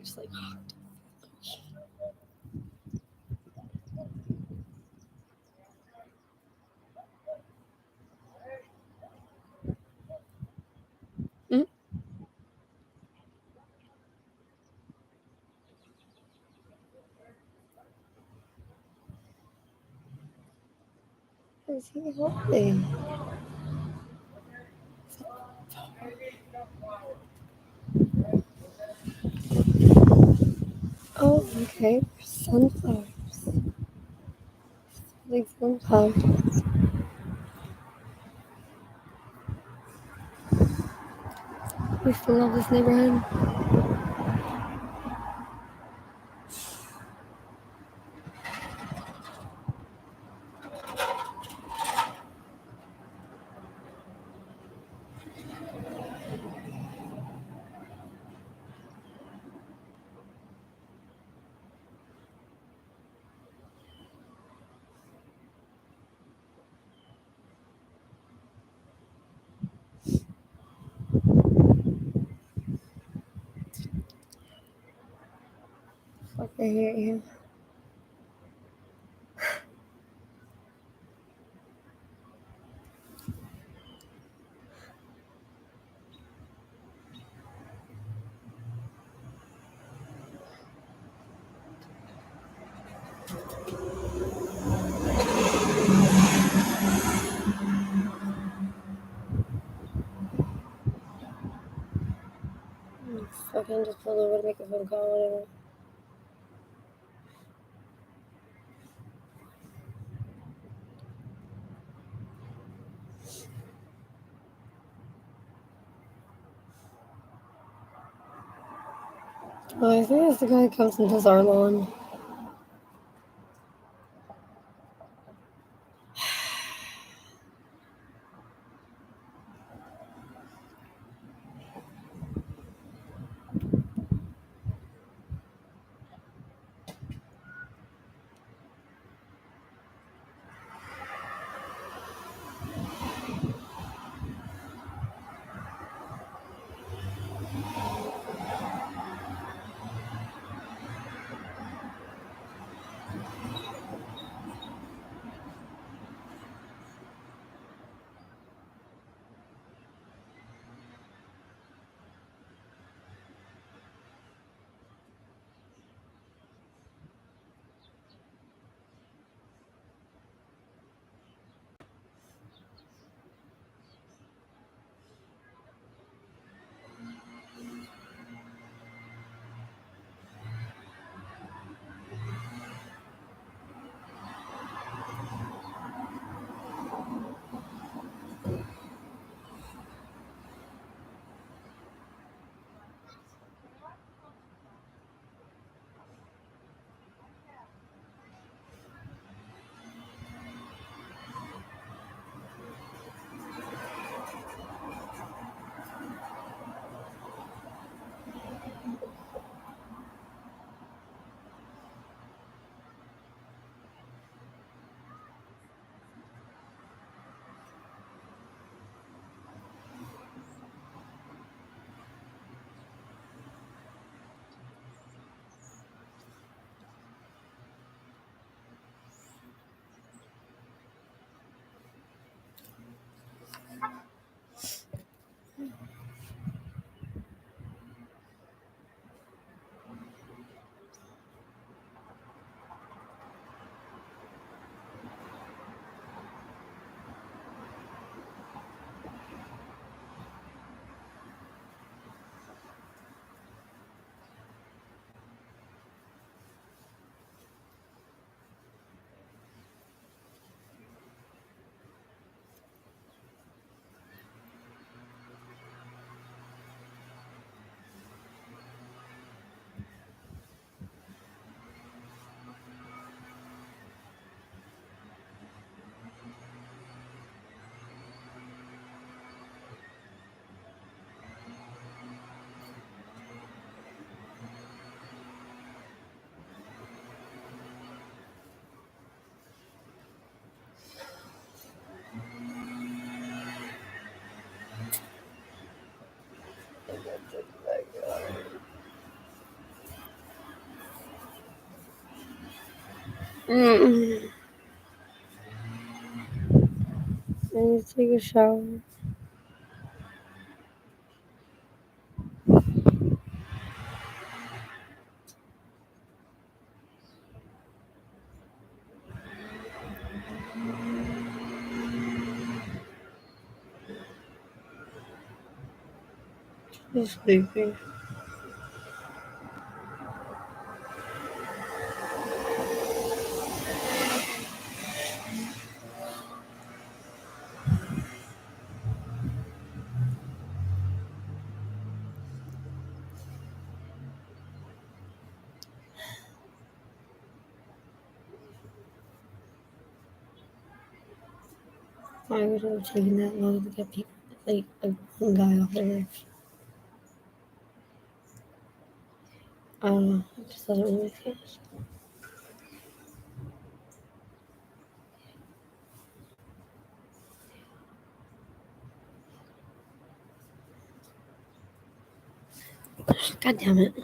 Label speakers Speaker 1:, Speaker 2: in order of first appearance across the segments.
Speaker 1: Just like mm. Is he holding? Oh, okay. Sunflowers. Like sunflowers. We still love this neighborhood. Fuck, I hear you. Fucking just pulled over to make a phone call. Whatever. Oh, I think it's the guy that comes and does our lawn. Mm. I need to take a shower. I'm sleepy. Why would it have taken that long to get people, like a guy off of there? I don't know. It just doesn't really make sense. God damn it.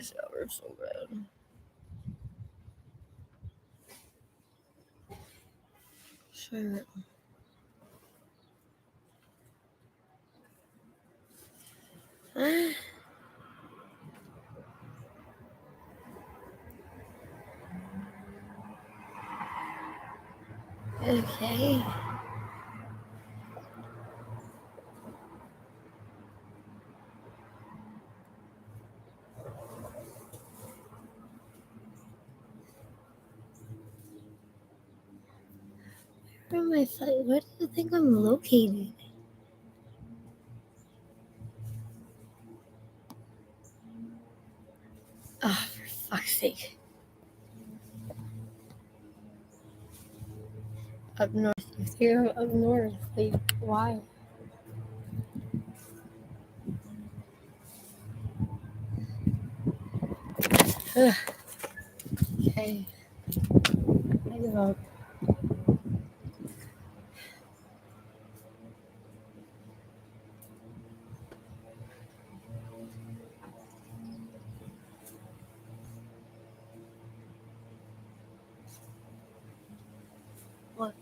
Speaker 1: to shower so bad. Sure. Okay. Where am I? Where do you think I'm located? Oh, for fuck's sake. Up north. You're up north. Like, why? Ugh. Okay. I give up. What?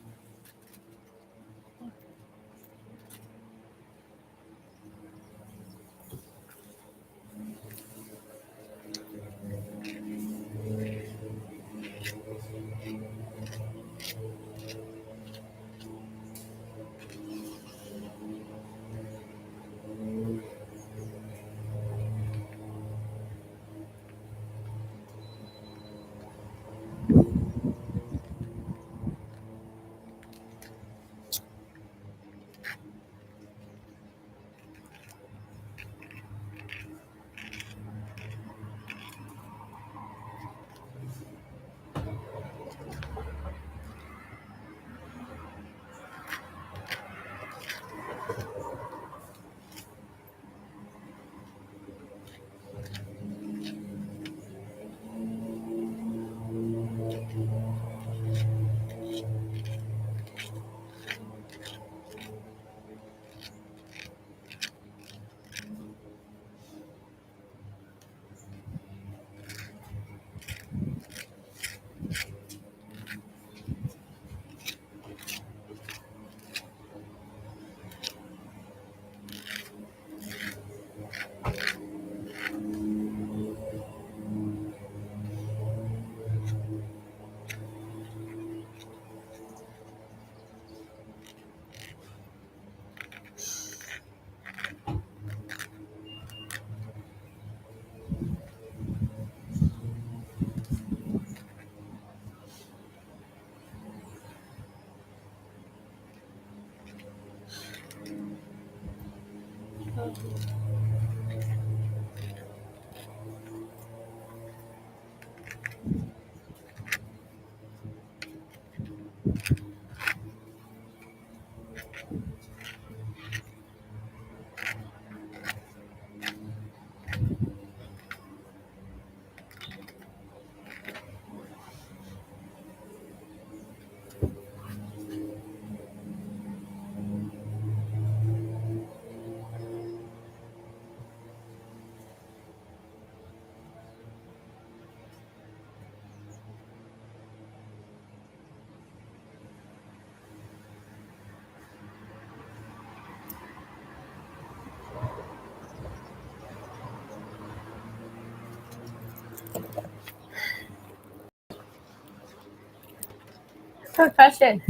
Speaker 1: Quick question.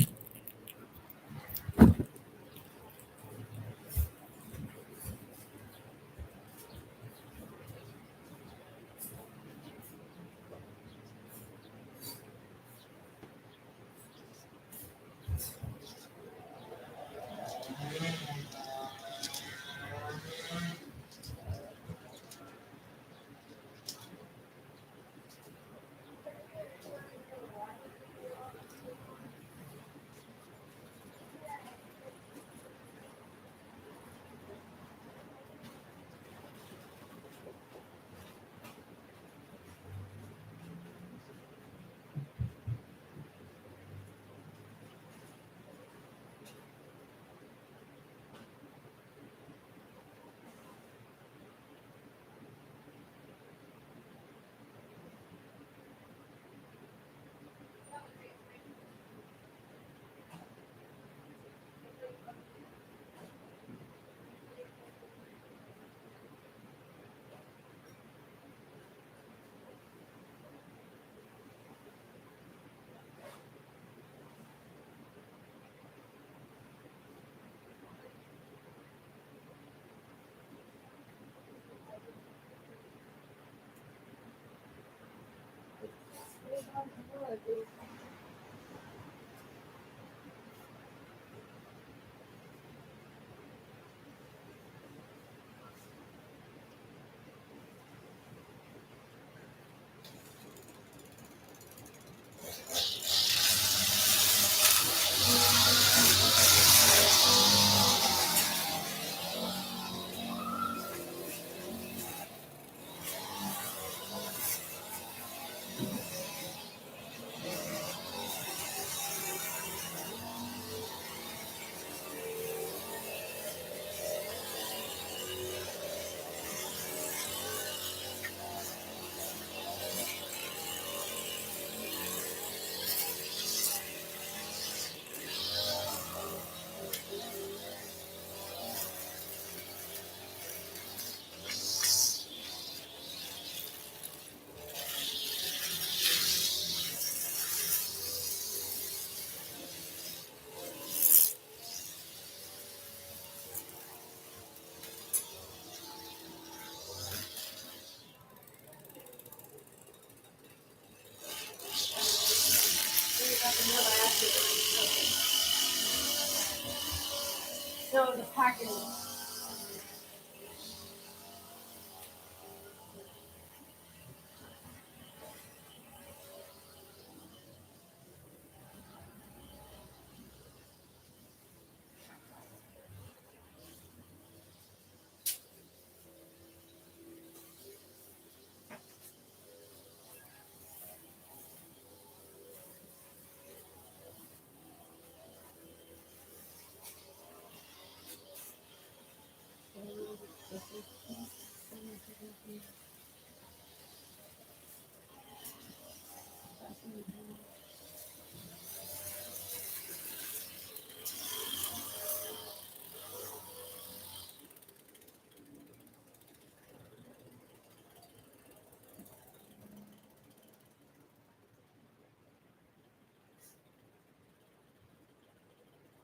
Speaker 1: No, the package.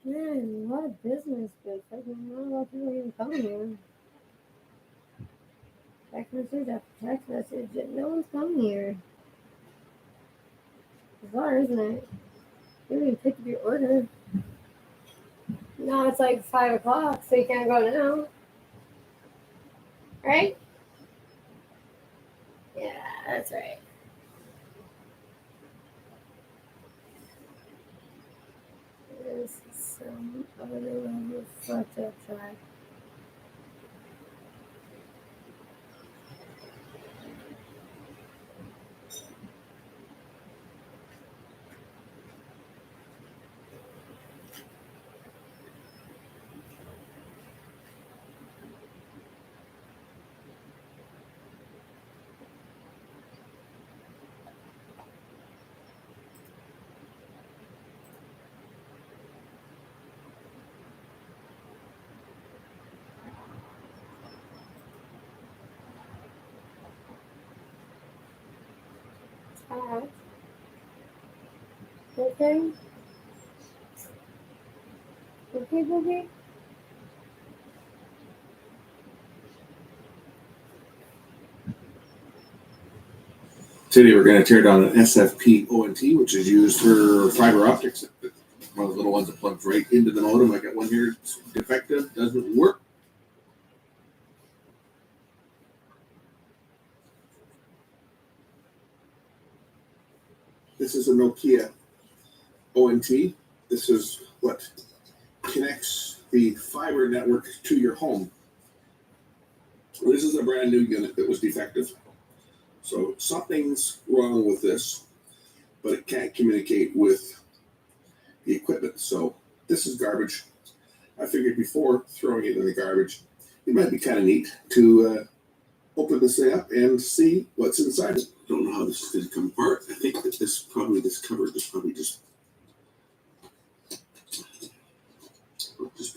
Speaker 1: Man, what a business, but fucking not a lot of people even come here. Text message after text message, and no one's coming here. Bizarre, isn't it? You didn't even pick up your order. Now it's like 5 o'clock, so you can't go now. Right? Yeah, that's right. This is some other level fucked up track. Alright. Okay? Okay, Boogie?
Speaker 2: Today we're going to tear down an SFP ONT, which is used for fiber optics. One of the little ones that plugs right into the modem. I got one here, it's defective, doesn't work. This is a Nokia ONT. This is what connects the fiber network to your home. This is a brand new unit that was defective. So something's wrong with this, but it can't communicate with the equipment. So this is garbage. I figured before throwing it in the garbage, it might be kind of neat to open this thing up and see what's inside it. Don't know how this is going to come apart. I think that this cover is probably just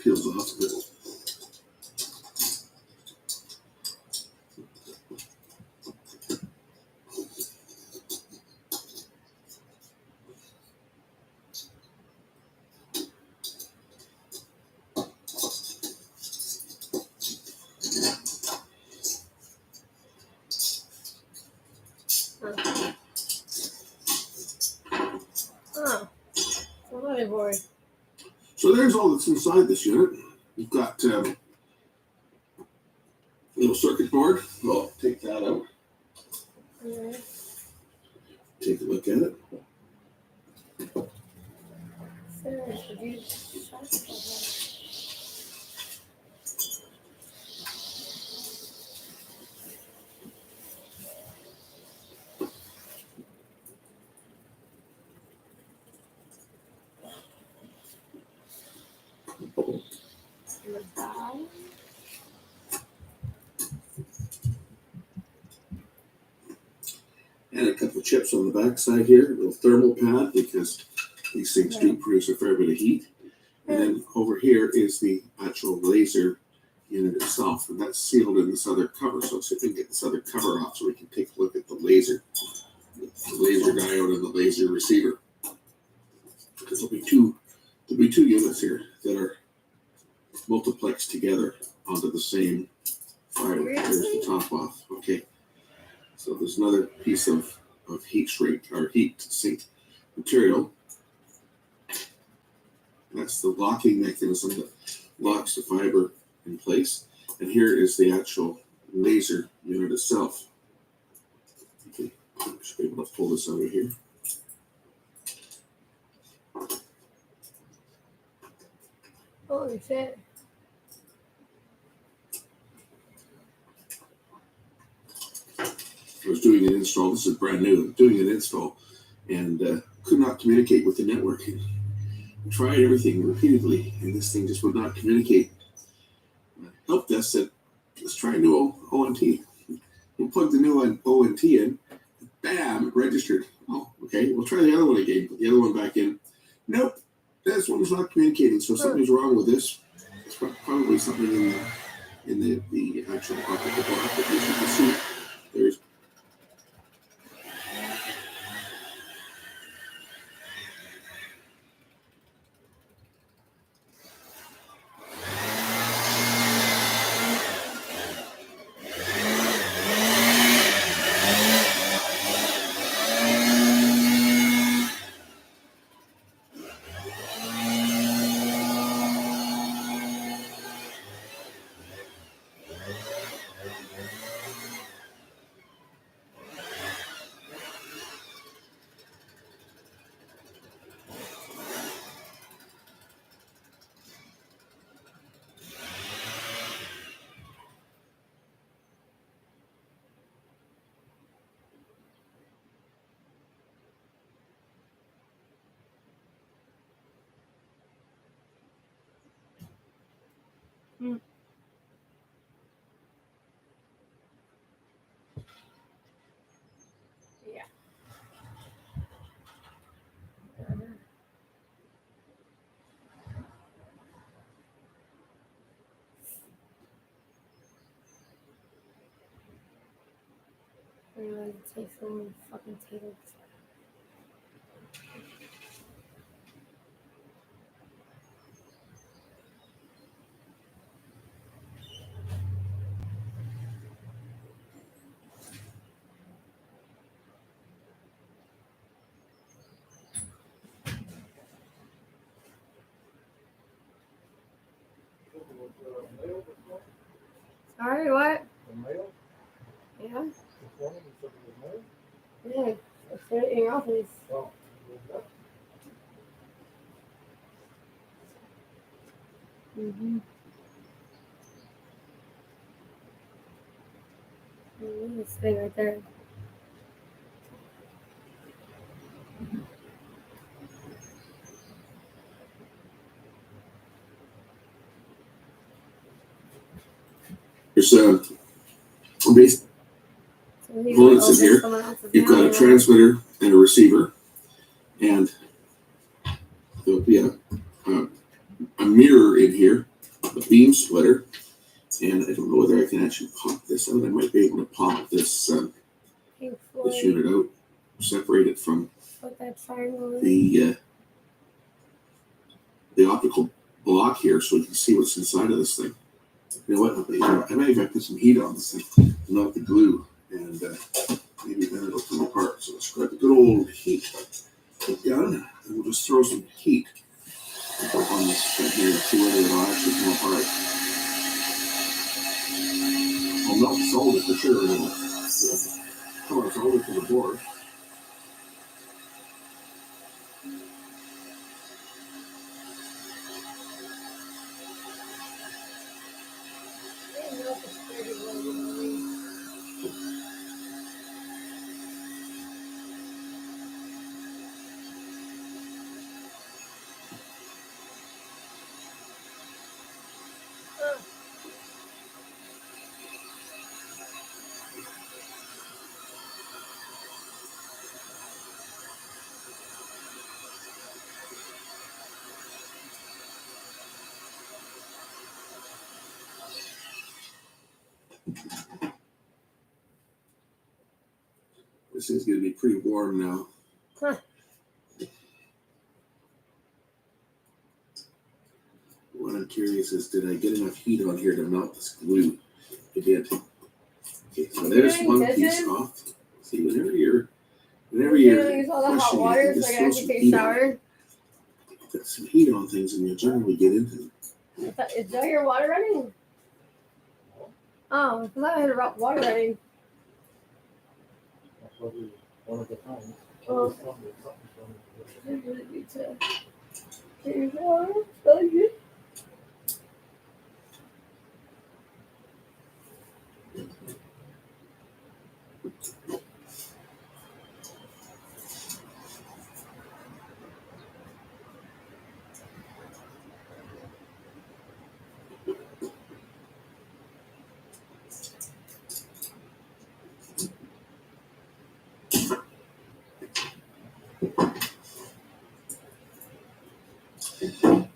Speaker 2: peels off a bit.
Speaker 1: assembly board.
Speaker 2: So there's all that's inside this unit. You've got a little circuit board. I'll take that out.
Speaker 1: Okay.
Speaker 2: Take a look at it.
Speaker 1: Sarah, should you shut the hell up?
Speaker 2: And a couple of chips on the back side here. A little thermal pad because these things do produce a fair bit of heat. And then over here is the actual laser unit itself. And that's sealed in this other cover. So let's see if we can get this other cover off so we can take a look at the laser diode and the laser receiver. Because there'll be two units here that are multiplexed together onto the same file. There's the top off. Okay. So there's another piece of heat shrink or heat sink material. That's the locking mechanism that locks the fiber in place. And here is the actual laser unit itself. Okay, I should be able to pull this out of here.
Speaker 1: Holy shit.
Speaker 2: I was doing an install. This is brand new. Doing an install and could not communicate with the network. I tried everything repeatedly, and this thing just would not communicate. Help desk said, "Let's try a new ONT." We'll plug the new ONT in. Bam! It registered. Oh, okay. We'll try the other one again. Put the other one back in. Nope. This one's not communicating. So something's wrong with this. It's probably something in the actual optical block. But as you can see, there's
Speaker 1: Yeah. I'm gonna take some fucking tables. Sorry, what?
Speaker 3: The mail?
Speaker 1: Yeah?
Speaker 3: This morning you said it was mail?
Speaker 1: Yeah. It's right in your office.
Speaker 3: Oh,
Speaker 1: Mm-hmm. This thing right there.
Speaker 2: there's base
Speaker 1: So he
Speaker 2: Components
Speaker 1: goes
Speaker 2: in here.
Speaker 1: over someone else's
Speaker 2: You've got a
Speaker 1: mail.
Speaker 2: transmitter and a receiver, and there'll be a mirror in here, a beam splitter, and I don't know whether I can actually pop this out. I might be able to pop this
Speaker 1: Pink
Speaker 2: this
Speaker 1: Floyd.
Speaker 2: unit out, separate it from
Speaker 1: Put that triangle in.
Speaker 2: the optical block here, so we can see what's inside of this thing. You know what? I might even put some heat on this thing, not the glue, and maybe then it'll come apart. So let's grab the good old heat gun, and we'll just throw some heat This is going to be pretty warm now.
Speaker 1: Huh.
Speaker 2: What I'm curious is, did I get enough heat on here to melt this glue? I did. Okay, so there's
Speaker 1: doing
Speaker 2: one
Speaker 1: dishes?
Speaker 2: piece off. See, whenever you're
Speaker 1: You're gonna use all the hot
Speaker 2: questioning,
Speaker 1: water
Speaker 2: you
Speaker 1: so I
Speaker 2: just
Speaker 1: can
Speaker 2: throw
Speaker 1: actually
Speaker 2: some
Speaker 1: take a
Speaker 2: heat on it.
Speaker 1: shower.
Speaker 2: Put some heat on things and you generally get into them.
Speaker 1: Is that your water running? Oh, I thought I had water running.
Speaker 3: That's probably one of the times.
Speaker 1: Oh.
Speaker 3: Something's wrong with
Speaker 1: I
Speaker 3: it.
Speaker 1: really need to change water. Thank you.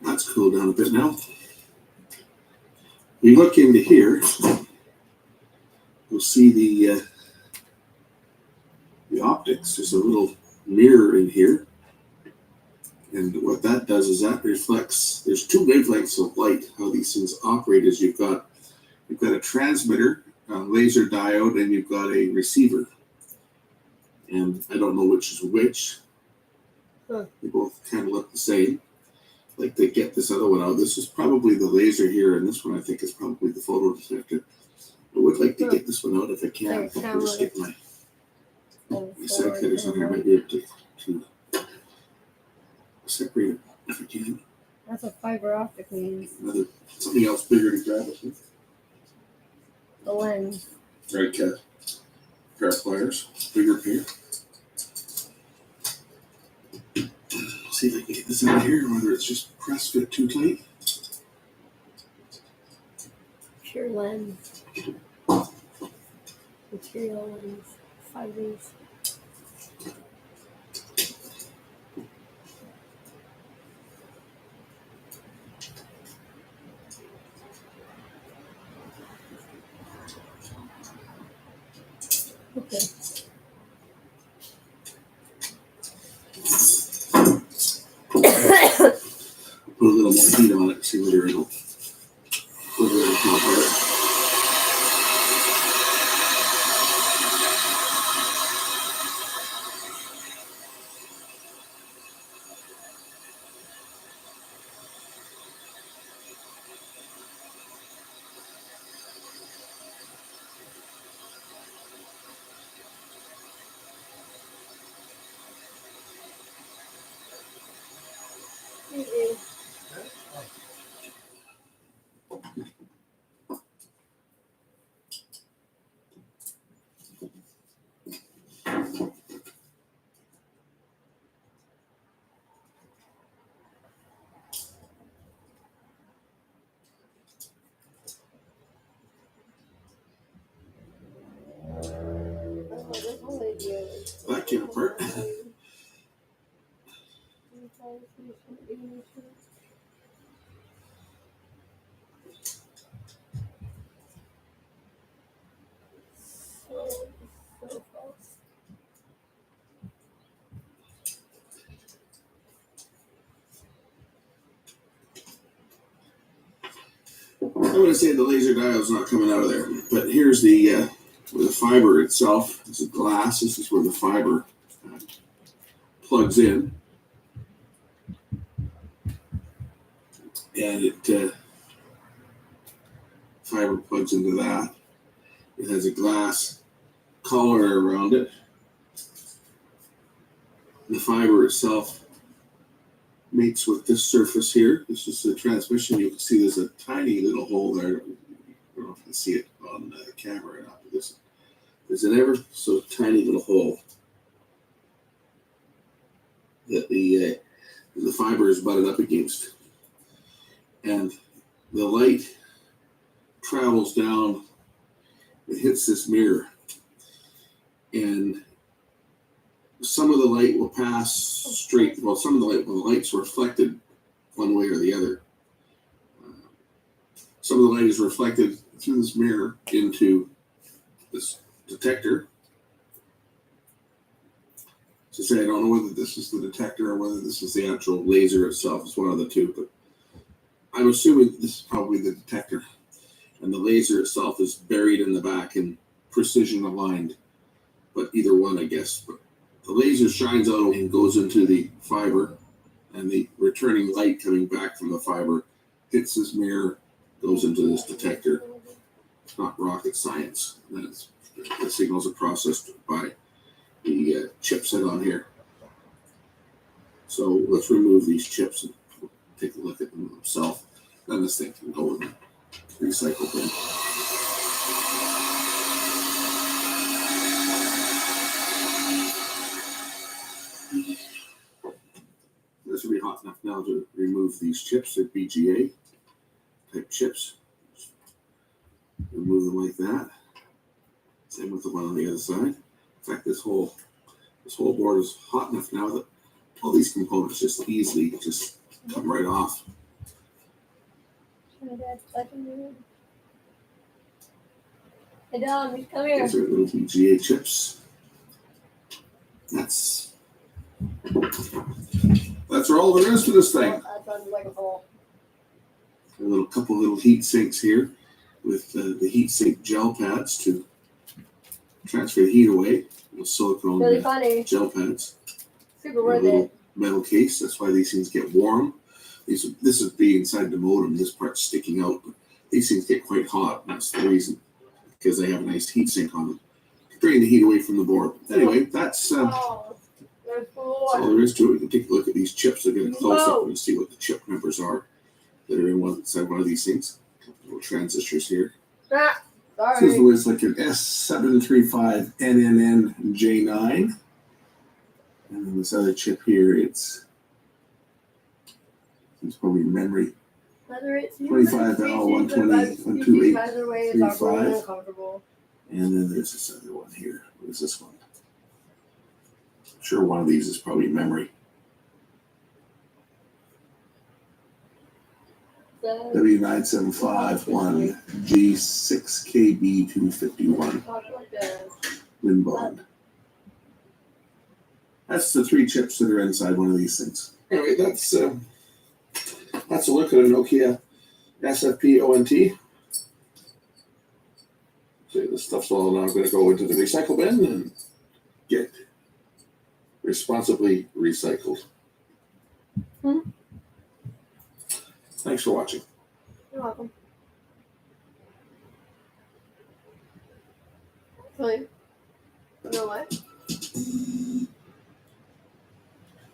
Speaker 2: That's cooled down a bit now. You look into here, you'll see the optics. There's a little mirror in here. And what that does is that reflects, there's two wavelengths of light. How these things operate is you've got a transmitter, a laser diode, and you've got a receiver. And I don't know which is which.
Speaker 1: Huh.
Speaker 2: They both kind of look the same. Like to get this other one out. This is probably the laser here, and this one I think is probably the photo detector. I would like to get this one out if I can.
Speaker 1: There,
Speaker 2: I'll just get my
Speaker 1: Oh,
Speaker 2: side cutters on here. I might be able to separate it if I can.
Speaker 1: That's what fiber optic means.
Speaker 2: Another something else bigger to grab it with.
Speaker 1: The lens.
Speaker 2: Right, pair of pliers, bigger pair. See if I can get this out of here, whether it's just press fit too tight.
Speaker 1: Pure lens. Material lens. Fibers. Okay.
Speaker 2: Put a little more heat on it, see whether it'll come apart.
Speaker 1: Easy.
Speaker 2: That came apart.
Speaker 1: So false.
Speaker 2: I would say the laser diode's not coming out of there, but here's the where the fiber itself is a glass. This is where the fiber plugs in, and it fiber plugs into that. It has a glass collar around it. The fiber itself mates with this surface here. This is the transmission. You can see there's a tiny little hole there. I don't know if you can see it on the camera or not, but there's an ever so tiny little hole that the fiber is butted up against. And the light travels down, it hits this mirror. And some of the light will pass straight, well, some of the light's reflected one way or the other. Some of the light is reflected through this mirror into this detector. To say, I don't know whether this is the detector or whether this is the actual laser itself. It's one of the two, but I'm assuming this is probably the detector. And the laser itself is buried in the back and precision aligned. But either one, I guess. But the laser shines out and goes into the fiber, and the returning light coming back from the fiber hits this mirror, goes into this detector. It's not rocket science. And the signals are processed by the chipset on here. So let's remove these chips and take a look at them themselves. Then this thing can go in the recycle bin. This will be hot enough now to remove these chips. They're BGA type chips. Remove them like that. Same with the one on the other side. In fact, this whole board is hot enough now that all these components just easily just come right off.
Speaker 1: My dad's touching me. Hey, Dom, come here.
Speaker 2: These are little BGA chips. That's all there is to this thing.
Speaker 1: That sounds like a ball.
Speaker 2: A couple little heat sinks here with the heat sink gel pads to transfer the heat away. With silicone
Speaker 1: Really funny.
Speaker 2: gel pads.
Speaker 1: Super
Speaker 2: A
Speaker 1: worth
Speaker 2: little
Speaker 1: it.
Speaker 2: metal case. That's why these things get warm. This is being inside the modem. This part's sticking out. But these things get quite hot. That's the reason, because they have a nice heat sink on them, bringing the heat away from the board. Anyway, that's
Speaker 1: Oh, there's
Speaker 2: all
Speaker 1: four.
Speaker 2: there is to it. You can take a look at these chips. I'll get a close up and see what the chip numbers are that are inside one of these things. Little transistors here.
Speaker 1: Ah,
Speaker 2: This
Speaker 1: sorry.
Speaker 2: was like an S735NNNJ9. And then this other chip here, it's probably memory.
Speaker 1: Whether it's
Speaker 2: 25L, 120, 128,
Speaker 1: either way is awkward
Speaker 2: 35.
Speaker 1: and uncomfortable.
Speaker 2: And then there's this other one here. What is this one? I'm sure one of these is probably memory.
Speaker 1: So,
Speaker 2: W9751G6KB251
Speaker 1: talk like this.
Speaker 2: Winbond. That's the three chips that are inside one of these things. Anyway, that's a look at a Nokia SFP ONT. So this stuff's all now going to go into the recycle bin and get responsibly recycled.
Speaker 1: Hmm.
Speaker 2: Thanks for watching.
Speaker 1: You're welcome. Actually, you know what?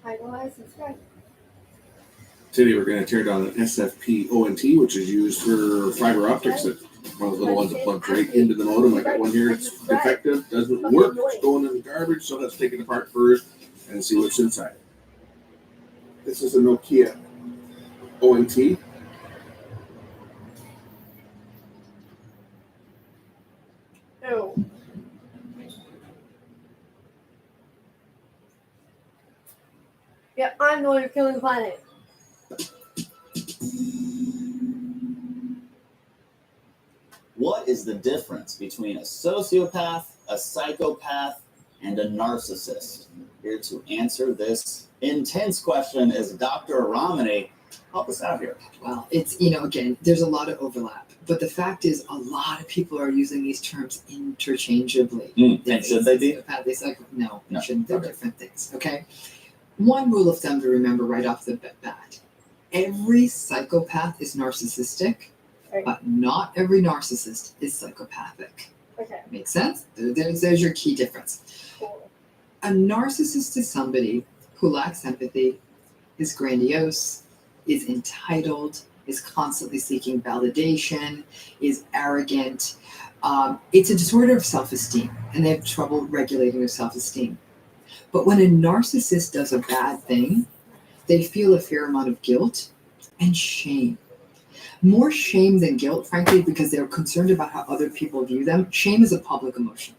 Speaker 1: I go ahead and subscribe.
Speaker 2: Today we're going to tear down an SFP ONT, which is used for fiber optics. That one of the little ones that plugs right into the modem. I got one here. It's defective, doesn't work. It's going in the garbage. So let's take it apart first and see what's inside. This is a Nokia ONT.
Speaker 1: No. Yeah, I'm the one who's killing the planet.
Speaker 4: What is the difference between a sociopath, a psychopath, and a narcissist? Here to answer this intense question is Dr. Ramani. Help us out here.
Speaker 5: Well, it's, again, there's a lot of overlap. But the fact is, a lot of people are using these terms interchangeably.
Speaker 4: And should they be?
Speaker 5: No,
Speaker 4: No.
Speaker 5: they shouldn't. They're
Speaker 4: Okay.
Speaker 5: different things, okay? One rule of thumb to remember right off the bat. Every psychopath is narcissistic,
Speaker 1: Right.
Speaker 5: but not every narcissist is psychopathic.
Speaker 1: Okay,
Speaker 5: Makes sense? There's your key difference.
Speaker 1: cool.
Speaker 5: A narcissist is somebody who lacks empathy, is grandiose, is entitled, is constantly seeking validation, is arrogant. It's a disorder of self-esteem, and they have trouble regulating their self-esteem. But when a narcissist does a bad thing, they feel a fair amount of guilt and shame. More shame than guilt, frankly, because they're concerned about how other people view them. Shame is a public emotion.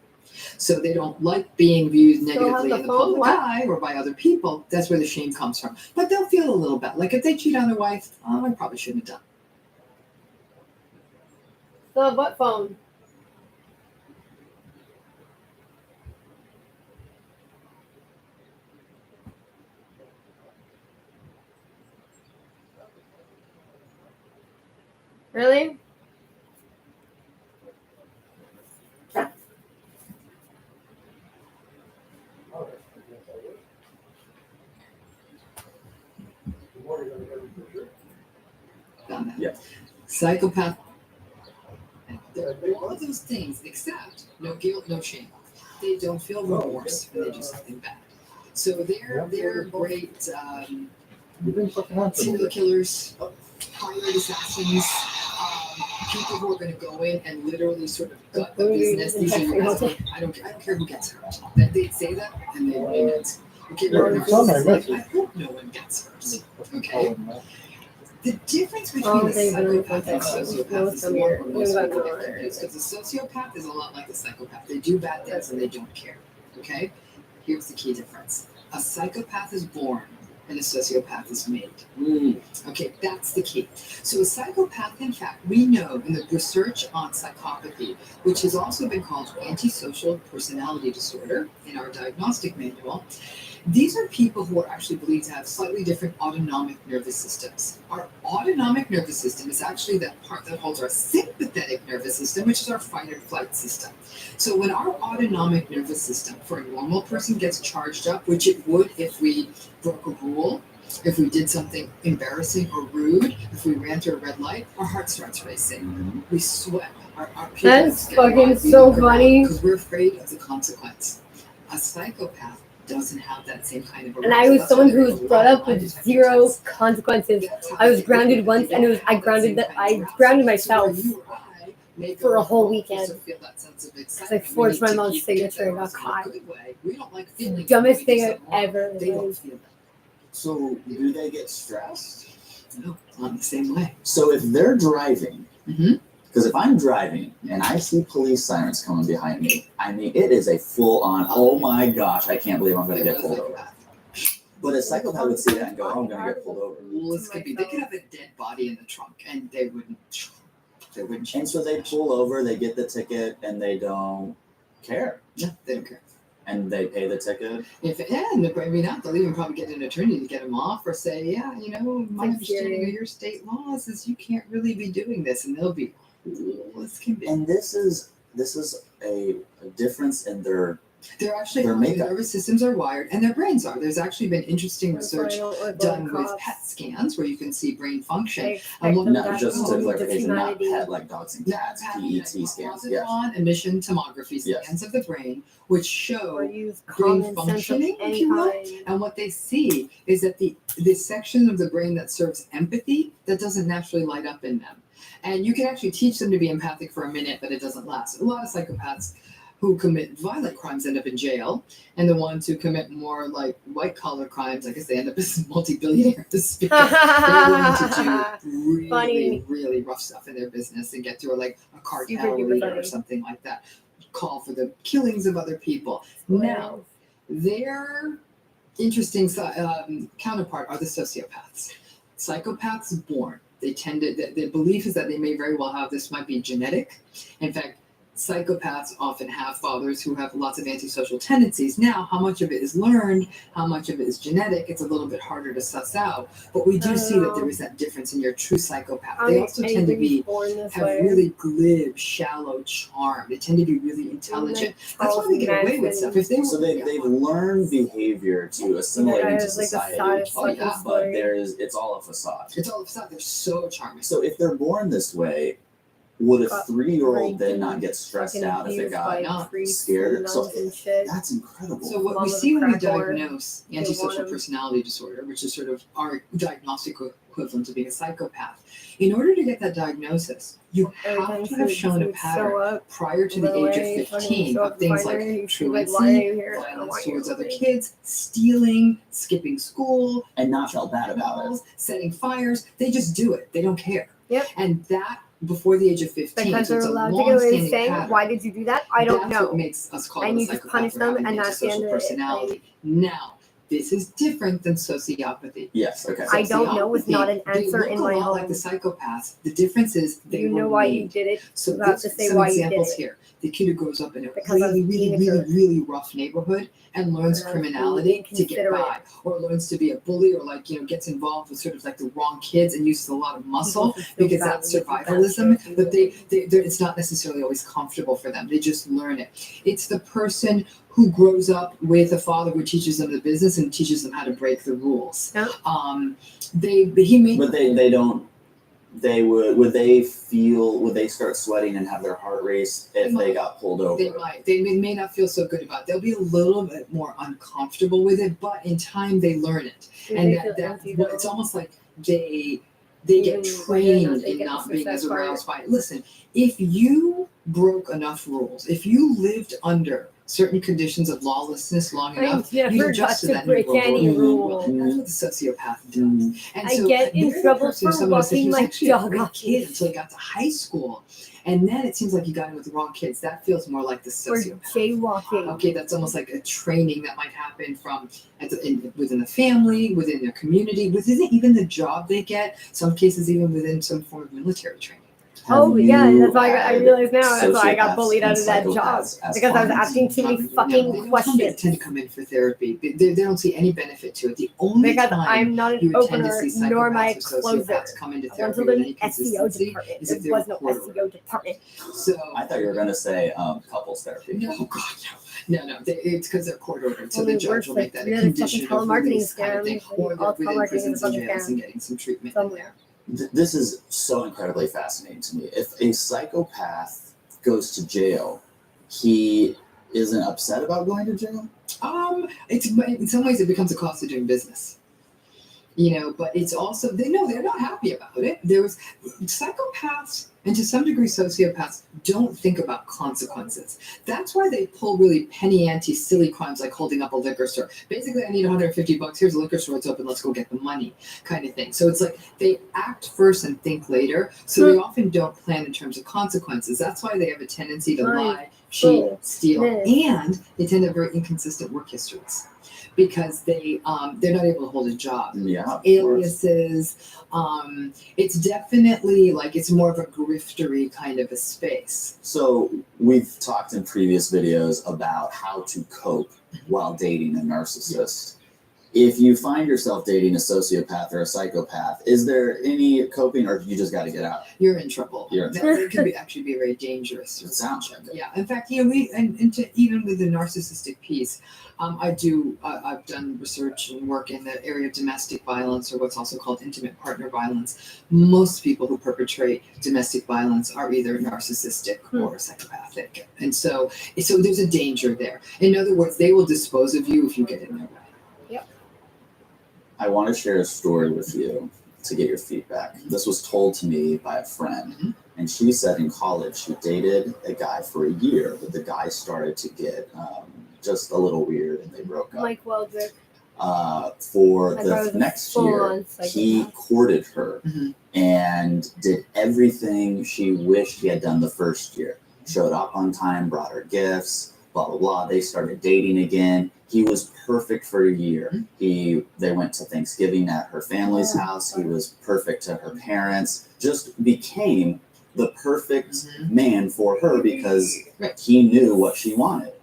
Speaker 5: So they don't like being viewed negatively in the public eye or by other people. That's where the shame comes from. But they'll feel a little bit. Like if they cheat on their wife, I probably shouldn't have done.
Speaker 1: The what phone? Really?
Speaker 5: Found that.
Speaker 4: Yeah.
Speaker 5: Psychopath. They're all of those things, except no guilt, no shame. They don't feel remorse when they do something bad. So they're great
Speaker 3: You didn't fucking have to.
Speaker 5: serial killers, hired assassins, people who are going to go in and literally sort of gut the business. These are your guys. I don't care who gets hurt. They say that and they mean it. Okay,
Speaker 3: Yeah,
Speaker 5: Warner
Speaker 3: it's on my
Speaker 5: Bros. is like, I
Speaker 3: message.
Speaker 5: hope no one gets hurt. Okay. The difference between
Speaker 1: Oh,
Speaker 5: a
Speaker 1: they really
Speaker 5: psychopath and a
Speaker 1: contact me.
Speaker 5: sociopath
Speaker 1: No,
Speaker 5: is the
Speaker 1: come
Speaker 5: one
Speaker 1: here.
Speaker 5: where most
Speaker 1: You're
Speaker 5: people
Speaker 1: about
Speaker 5: get
Speaker 1: to
Speaker 5: confused, because the sociopath is a lot like the psychopath. They do bad things and they don't care. Okay? Here's the key difference. A psychopath is born and a sociopath is made. Okay, that's the key. So a psychopath, in fact, we know in the research on psychopathy, which has also been called antisocial personality disorder in our diagnostic manual, these are people who are actually believed to have slightly different autonomic nervous systems. Our autonomic nervous system is actually that part that holds our sympathetic nervous system, which is our fight or flight system. So when our autonomic nervous system for a normal person gets charged up, which it would if we broke a rule, if we did something embarrassing or rude, if we ran through a red light, our heart starts racing. We sweat. Our
Speaker 1: That's fucking so funny.
Speaker 5: because we're afraid of the consequence. A psychopath doesn't have that same kind of.
Speaker 1: And I was someone who was brought up with zero consequences. I was grounded once, and it was I grounded myself for a whole weekend. Because I forged my mom's signature and got caught. Dumbest thing I've ever
Speaker 5: They don't
Speaker 1: done.
Speaker 5: feel that.
Speaker 4: So do they get stressed?
Speaker 5: No, not in the same way.
Speaker 4: So if they're driving,
Speaker 5: Mhm.
Speaker 4: because if I'm driving and I see police sirens coming behind me, I mean, it is a full on, oh my gosh, I can't believe I'm going to get pulled over. But a psychopath would see that and go, oh, I'm going to get pulled over.
Speaker 5: Rules could be. They could have a dead body in the trunk, and they wouldn't. They wouldn't.
Speaker 4: And so they pull over, they get the ticket, and they don't care.
Speaker 5: No, they don't care.
Speaker 4: And they pay the ticket.
Speaker 5: Maybe not. They'll even probably get an attorney to get them off, or say, yeah, my understanding of your state laws is you can't really be doing this, and they'll be, this can be.
Speaker 4: And this is a difference in their
Speaker 5: They're actually
Speaker 4: their
Speaker 5: how their
Speaker 4: makeup.
Speaker 5: nervous systems are wired, and their brains are. There's actually been interesting
Speaker 1: That's why I
Speaker 5: research
Speaker 1: don't like
Speaker 5: done
Speaker 1: going
Speaker 5: with
Speaker 1: cops.
Speaker 5: PET scans where you can see brain function.
Speaker 1: I
Speaker 5: I'm
Speaker 1: expect
Speaker 5: looking
Speaker 1: them
Speaker 5: at
Speaker 4: not
Speaker 1: to
Speaker 4: just
Speaker 1: have
Speaker 4: to
Speaker 1: a whole
Speaker 4: clarification, not
Speaker 1: personality.
Speaker 4: pet like dogs and cats, PET scans. Yes.
Speaker 5: On emission tomography
Speaker 4: Yes.
Speaker 5: scans of the brain, which
Speaker 1: Or
Speaker 5: show
Speaker 1: use
Speaker 5: brain
Speaker 1: common sense of
Speaker 5: functioning, if
Speaker 1: any
Speaker 5: you will.
Speaker 1: kind.
Speaker 5: And what they see is that the section of the brain that serves empathy, that doesn't naturally light up in them. And you can actually teach them to be empathic for a minute, but it doesn't last. A lot of psychopaths who commit violent crimes end up in jail, and the ones who commit more like white collar crimes, I guess they end up as multi-billionaires. because they're willing to do really,
Speaker 1: Funny.
Speaker 5: really rough stuff in their business and get through like a cartel
Speaker 1: Super duper
Speaker 5: leader or
Speaker 1: funny.
Speaker 5: something like that. Call for the killings of other people. Now, their interesting counterpart are the sociopaths. Psychopaths born. They tend to, the belief is that they may very well have, this might be genetic. In fact, psychopaths often have fathers who have lots of antisocial tendencies. Now, how much of it is learned, how much of it is genetic, it's a little bit harder to suss out. But we do see that there is that difference in your true psychopath. They also tend to be have really glib, shallow charm. They tend to be really intelligent. That's why they get away with stuff. If they
Speaker 4: So
Speaker 5: were,
Speaker 4: they've learned behavior to assimilate
Speaker 1: Yeah,
Speaker 4: into
Speaker 1: it's like a
Speaker 4: society.
Speaker 1: saddest
Speaker 5: Oh, yeah,
Speaker 1: fucking
Speaker 4: But
Speaker 1: story.
Speaker 4: it's all a facade.
Speaker 5: it's all of a sudden they're so charming.
Speaker 4: So if they're born this way, would a
Speaker 1: Got
Speaker 4: 3-year-old then
Speaker 1: raped
Speaker 4: not
Speaker 1: and
Speaker 4: get stressed
Speaker 1: fucking
Speaker 4: out if they
Speaker 1: abused
Speaker 4: got
Speaker 1: by priests
Speaker 4: scared?
Speaker 1: and
Speaker 4: So
Speaker 1: nuns and shit.
Speaker 4: that's incredible.
Speaker 5: So what
Speaker 1: Mom
Speaker 5: we
Speaker 1: was a
Speaker 5: see when we
Speaker 1: crack whore.
Speaker 5: diagnose
Speaker 1: They
Speaker 5: antisocial
Speaker 1: want 'em.
Speaker 5: personality disorder, which is sort of our diagnostic equivalent to being a psychopath, in order to get that diagnosis, you
Speaker 1: Every
Speaker 5: have
Speaker 1: time
Speaker 5: to have shown a
Speaker 1: show
Speaker 5: pattern
Speaker 1: up,
Speaker 5: prior to the
Speaker 1: run
Speaker 5: age
Speaker 1: away,
Speaker 5: of
Speaker 1: fucking
Speaker 5: 15
Speaker 1: show up
Speaker 5: of
Speaker 1: to
Speaker 5: things
Speaker 1: find her,
Speaker 5: like
Speaker 1: she's like, why are
Speaker 5: truancy,
Speaker 1: you here? I don't know
Speaker 5: violence
Speaker 1: why you're
Speaker 5: towards other
Speaker 1: away.
Speaker 5: kids, stealing, skipping school,
Speaker 4: and not felt bad about it.
Speaker 5: setting fires. They just do it. They don't care.
Speaker 1: Yep.
Speaker 5: And that before the age of 15.
Speaker 1: Because
Speaker 5: so
Speaker 1: they're
Speaker 5: it's a
Speaker 1: allowed to get away
Speaker 5: long-standing
Speaker 1: with saying,
Speaker 5: pattern.
Speaker 1: why did you do that? I don't
Speaker 5: That's
Speaker 1: know.
Speaker 5: what makes us call
Speaker 1: And
Speaker 5: them a
Speaker 1: you just
Speaker 5: psychopath
Speaker 1: punish
Speaker 5: for
Speaker 1: them,
Speaker 5: having
Speaker 1: and that's the
Speaker 5: antisocial
Speaker 1: end of it.
Speaker 5: personality. Now, This is different than sociopathy.
Speaker 4: Yes. Okay.
Speaker 1: I don't know is not an
Speaker 5: They
Speaker 1: answer
Speaker 5: look
Speaker 1: in
Speaker 5: a
Speaker 1: my
Speaker 5: lot
Speaker 1: home.
Speaker 5: like the psychopaths. The difference is they
Speaker 1: You
Speaker 5: were
Speaker 1: know why you
Speaker 5: made.
Speaker 1: did it?
Speaker 5: So
Speaker 1: You have
Speaker 5: this,
Speaker 1: to say
Speaker 5: some
Speaker 1: why you did
Speaker 5: examples
Speaker 1: it.
Speaker 5: here. The kid who grows up in a
Speaker 1: Because I was
Speaker 5: really,
Speaker 1: a
Speaker 5: really,
Speaker 1: teenager.
Speaker 5: really, really rough neighborhood and learns
Speaker 1: Yeah,
Speaker 5: criminality to get
Speaker 1: inconsiderate.
Speaker 5: by, or learns to be a bully, or like gets involved with sort of like the wrong kids and uses a lot of muscle because that's survivalism. But it's not necessarily always comfortable for them. They just learn it. It's the person who grows up with a father who teaches them the business and teaches them how to break the rules.
Speaker 1: Yeah.
Speaker 5: He may
Speaker 4: But they don't. Would they start sweating and have their heart race if they got pulled over?
Speaker 5: They might. They may not feel so good about it. They'll be a little bit more uncomfortable with it, but in time they learn it.
Speaker 1: Do
Speaker 5: And
Speaker 1: they feel empty, though?
Speaker 5: it's almost like they
Speaker 1: Even
Speaker 5: get
Speaker 1: whether or not
Speaker 5: trained
Speaker 1: they
Speaker 5: in
Speaker 1: get
Speaker 5: not
Speaker 1: to
Speaker 5: being
Speaker 1: that
Speaker 5: as
Speaker 1: part.
Speaker 5: aroused by it. Listen, if you broke enough rules, if you lived under certain conditions of lawlessness long
Speaker 1: I
Speaker 5: enough, you
Speaker 1: never got
Speaker 5: adjust to
Speaker 1: to
Speaker 5: that new
Speaker 1: break
Speaker 5: world
Speaker 1: any
Speaker 5: order.
Speaker 1: rule.
Speaker 5: That's what the sociopath does.
Speaker 4: Mm.
Speaker 5: And
Speaker 1: I
Speaker 5: so
Speaker 1: get in
Speaker 5: they're the
Speaker 1: trouble
Speaker 5: person,
Speaker 1: for
Speaker 5: someone said he
Speaker 1: walking
Speaker 5: was
Speaker 1: my
Speaker 5: actually a
Speaker 1: dog
Speaker 5: great
Speaker 1: off
Speaker 5: kid
Speaker 1: leash.
Speaker 5: until he got to high school. And then it seems like he got in with the wrong kids. That feels more like the
Speaker 1: Or
Speaker 5: sociopath.
Speaker 1: jaywalking.
Speaker 5: Okay, that's almost like a training that might happen within the family, within their community, within even the job they get. Some cases even within some form of military training.
Speaker 1: Oh
Speaker 4: Have
Speaker 1: yeah,
Speaker 4: you
Speaker 1: that's why I
Speaker 4: had
Speaker 1: realize now. That's why I got
Speaker 4: sociopaths
Speaker 1: bullied out
Speaker 4: and
Speaker 1: of that job
Speaker 4: psychopaths as
Speaker 1: because I was
Speaker 4: clients?
Speaker 1: asking too many
Speaker 5: They
Speaker 1: fucking
Speaker 5: don't
Speaker 1: questions.
Speaker 5: tend to come in for therapy. They don't see any benefit to it. The only
Speaker 1: Because
Speaker 5: time
Speaker 1: I'm not
Speaker 5: you
Speaker 1: an
Speaker 5: would tend to
Speaker 1: opener
Speaker 5: see
Speaker 1: nor my
Speaker 5: psychopaths or
Speaker 1: closer.
Speaker 5: sociopaths come into
Speaker 1: I went
Speaker 5: therapy
Speaker 1: to
Speaker 5: with
Speaker 1: the
Speaker 5: any
Speaker 1: SEO
Speaker 5: consistency
Speaker 1: department.
Speaker 5: is if
Speaker 1: There
Speaker 5: they
Speaker 1: was
Speaker 5: were
Speaker 1: no
Speaker 5: court ordered.
Speaker 1: SEO department.
Speaker 5: So
Speaker 4: I thought you were going to say couples therapy.
Speaker 5: no, God, no. It's because they're court ordered. So
Speaker 1: Only
Speaker 5: the judge
Speaker 1: worse,
Speaker 5: will
Speaker 1: like
Speaker 5: make that
Speaker 1: 3
Speaker 5: a
Speaker 1: other fucking
Speaker 5: condition of
Speaker 1: telemarketing
Speaker 5: release kind of thing,
Speaker 1: scams.
Speaker 5: or
Speaker 1: All
Speaker 5: they're within
Speaker 1: telemarketing is a
Speaker 5: prisons and
Speaker 1: fucking
Speaker 5: jails
Speaker 1: scam.
Speaker 5: and getting some treatment in
Speaker 1: Somewhere.
Speaker 5: there.
Speaker 4: This is so incredibly fascinating to me. If a psychopath goes to jail, he isn't upset about going to jail?
Speaker 5: It's in some ways it becomes a cost of doing business. But it's also they're not happy about it. There's psychopaths and to some degree sociopaths don't think about consequences. That's why they pull really penny ante silly crimes like holding up a liquor store. Basically, I need $150. Here's a liquor store. It's open. Let's go get the money, kind of thing. So it's like they act first and think later. So they often don't plan in terms of consequences. That's why they have a tendency to lie, cheat, steal, and they tend to have very inconsistent work histories. Because they're not able to hold a job.
Speaker 4: Yeah. Of course.
Speaker 5: Aliases. It's definitely like it's more of a griftery kind of a space.
Speaker 4: So we've talked in previous videos about how to cope while dating a narcissist. If you find yourself dating a sociopath or a psychopath, is there any coping, or you just got to get out?
Speaker 5: You're in trouble.
Speaker 4: You're in
Speaker 5: That could actually be very dangerous.
Speaker 4: It sounds like it.
Speaker 5: Yeah. In fact, even with the narcissistic piece, I've done research and work in the area of domestic violence, or what's also called intimate partner violence. Most people who perpetrate domestic violence are either narcissistic or psychopathic, and so there's a danger there. In other words, they will dispose of you if you get in their way.
Speaker 4: I want to share a story with you to get your feedback. This was told to me by a friend, and she said in college she dated a guy for a year, but the guy started to get just a little weird, and they broke up.
Speaker 1: Mike Weldrick.
Speaker 4: For
Speaker 1: My
Speaker 4: the
Speaker 1: brother's
Speaker 4: next
Speaker 1: full
Speaker 4: year,
Speaker 1: on
Speaker 4: he
Speaker 1: psychopath.
Speaker 4: courted her
Speaker 5: Mhm.
Speaker 4: and did everything she wished he had done the first year. Showed up on time, brought her gifts, blah, blah, blah. They started dating again. He was perfect for a year. They went to Thanksgiving at her family's house. He was perfect to her parents. Just became the perfect man for her because he knew what she wanted.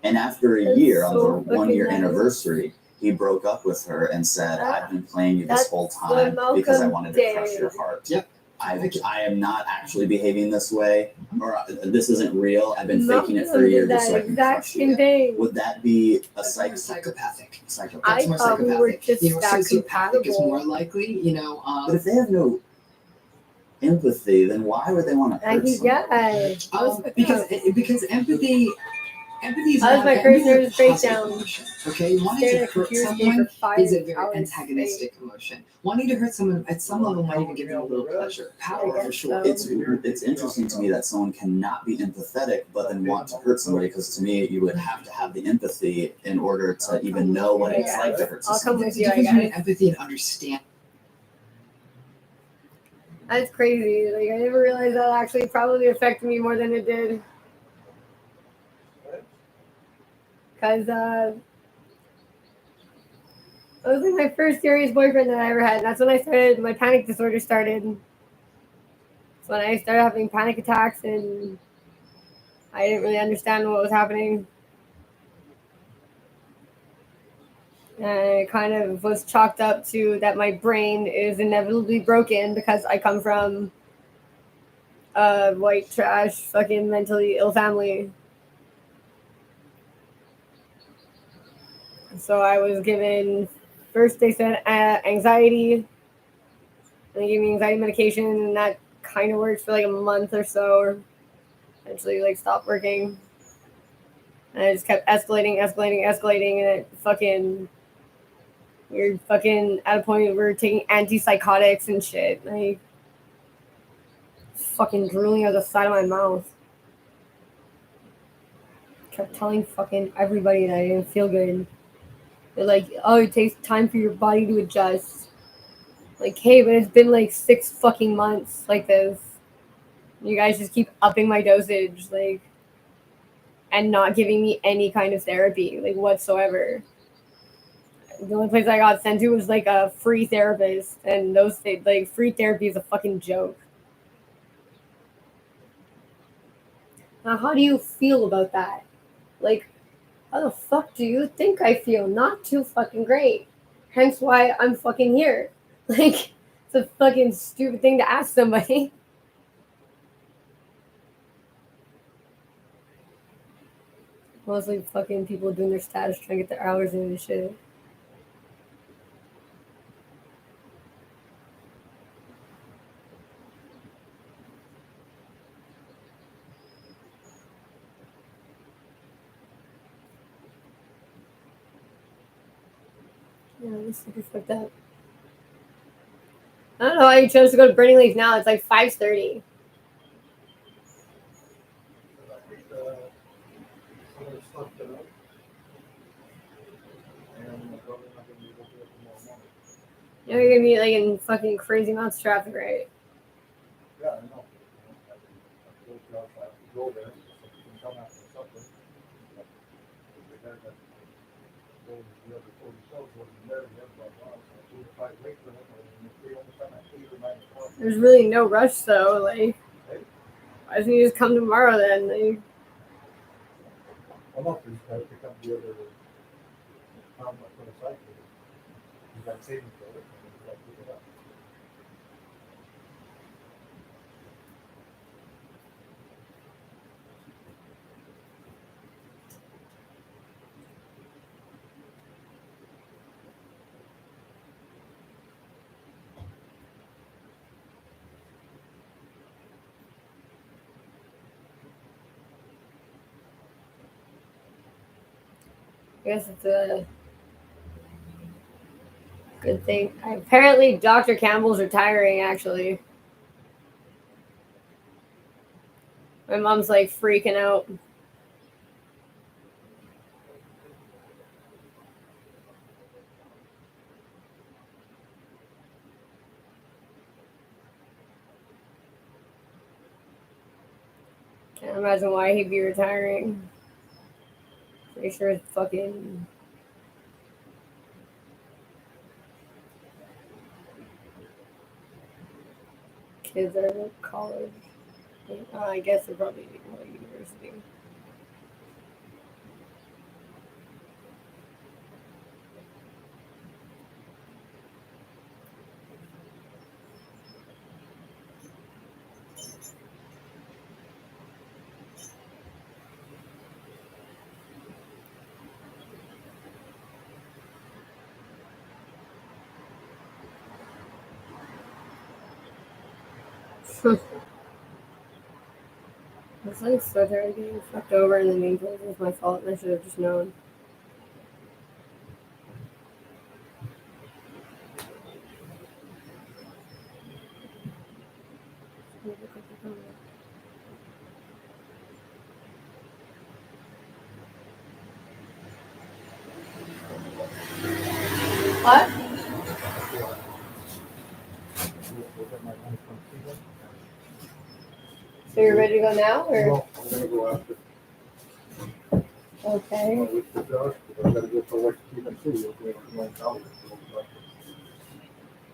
Speaker 4: And after a
Speaker 1: That's
Speaker 4: year, on
Speaker 1: so
Speaker 4: the 1 year
Speaker 1: fucking nice.
Speaker 4: anniversary, he broke up with her and said, I've been playing you this
Speaker 1: That's
Speaker 4: whole
Speaker 1: the
Speaker 4: time because I
Speaker 1: Malcolm
Speaker 4: wanted to crush
Speaker 1: Day.
Speaker 4: your heart.
Speaker 5: Yep.
Speaker 4: I am not actually behaving this way, or this isn't real. I've been faking it for a
Speaker 1: Malcolm
Speaker 4: year
Speaker 1: did
Speaker 4: just so I
Speaker 1: that
Speaker 4: can
Speaker 1: exact
Speaker 4: crush
Speaker 1: same
Speaker 4: you.
Speaker 1: thing.
Speaker 4: Would that be a
Speaker 5: That's more psychopathic.
Speaker 4: psychopath?
Speaker 1: I
Speaker 5: That's more
Speaker 1: thought we were
Speaker 5: psychopathic.
Speaker 1: just that
Speaker 5: Sociopathic is
Speaker 1: compatible.
Speaker 5: more likely.
Speaker 4: But if they have no empathy, then why would they want to hurt somebody?
Speaker 5: Because empathy is
Speaker 1: That was
Speaker 5: not
Speaker 1: my
Speaker 5: empathy is a
Speaker 1: nervous
Speaker 5: positive
Speaker 1: breakdown.
Speaker 5: emotion. Okay, wanting
Speaker 1: Staring
Speaker 5: to
Speaker 1: at a
Speaker 5: hurt
Speaker 1: computer screen
Speaker 5: someone
Speaker 1: for 5
Speaker 5: is a very
Speaker 1: hours
Speaker 5: antagonistic emotion. Wanting to hurt someone at some level might even give them a little pleasure, power for sure.
Speaker 1: so.
Speaker 4: It's interesting to me that someone cannot be empathetic but then want to hurt somebody, because to me you would have to have the empathy in order to even know what it's like to hurt
Speaker 1: I'll come
Speaker 4: someone.
Speaker 1: with
Speaker 5: There's a
Speaker 1: you, I
Speaker 5: difference between
Speaker 1: guess.
Speaker 5: empathy and understanding.
Speaker 1: That's crazy. Like I never realized that actually probably affected me more than it did. Cause It was like my first serious boyfriend that I ever had. That's when I started, my panic disorder started. That's when I started having panic attacks and I didn't really understand what was happening. And it kind of was chalked up to that my brain is inevitably broken because I come from a white trash, fucking mentally ill family. So I was given, first they said anxiety, and they gave me anxiety medication, and that kind of worked for like a month or so, or eventually like stopped working. And it just kept escalating, and it fucking, we're fucking at a point where we're taking antipsychotics and shit. Like, fucking drooling out the side of my mouth. Kept telling fucking everybody that I didn't feel good. They're like, oh, it takes time for your body to adjust. Like, hey, but it's been like 6 fucking months like this. You guys just keep upping my dosage, like, and not giving me any kind of therapy, like, whatsoever. The only place I got sent to was like a free therapist, and those like free therapy is a fucking joke. Now, how do you feel about that? Like, how the fuck do you think I feel? Not too fucking great. Hence why I'm fucking here. Like, it's a fucking stupid thing to ask somebody. Mostly fucking people doing their status trying to get their hours in and shit. Yeah, this is super fucked up. I don't know why you chose to go to Burning Leaf now. It's like 5:30.
Speaker 3: Somebody slept it up. And my brother not gonna be able to do it tomorrow morning.
Speaker 1: You know you're gonna be like in fucking crazy amounts of traffic, right?
Speaker 3: Yeah, I know. I told Josh I have to go there, so he can come after supper. The guy that goes the other 40 shows wasn't there yet, blah, blah. So if I wait for him, and if we only come at 8 or 9 o'clock.
Speaker 1: There's really no rush though. Like, why doesn't he just come tomorrow then? Like,
Speaker 3: Well, no, he's got to pick up the other town that put aside for it. He's got savings for it, and he's got to pick it up.
Speaker 1: I guess it's a good thing. Apparently, Dr. Campbell's retiring, actually. My mom's like freaking out. Can't imagine why he'd be retiring. Pretty sure it's fucking. Kids are at college. I guess they're probably at university. It's like sweater getting fucked over in the main place. It's my fault, and I should have just known. What? So you're ready to go now, or?
Speaker 3: No, I'm gonna go after.
Speaker 1: Okay.
Speaker 3: Which is us, but I gotta go collect Stephen City, you'll be able to go down there, go collect it.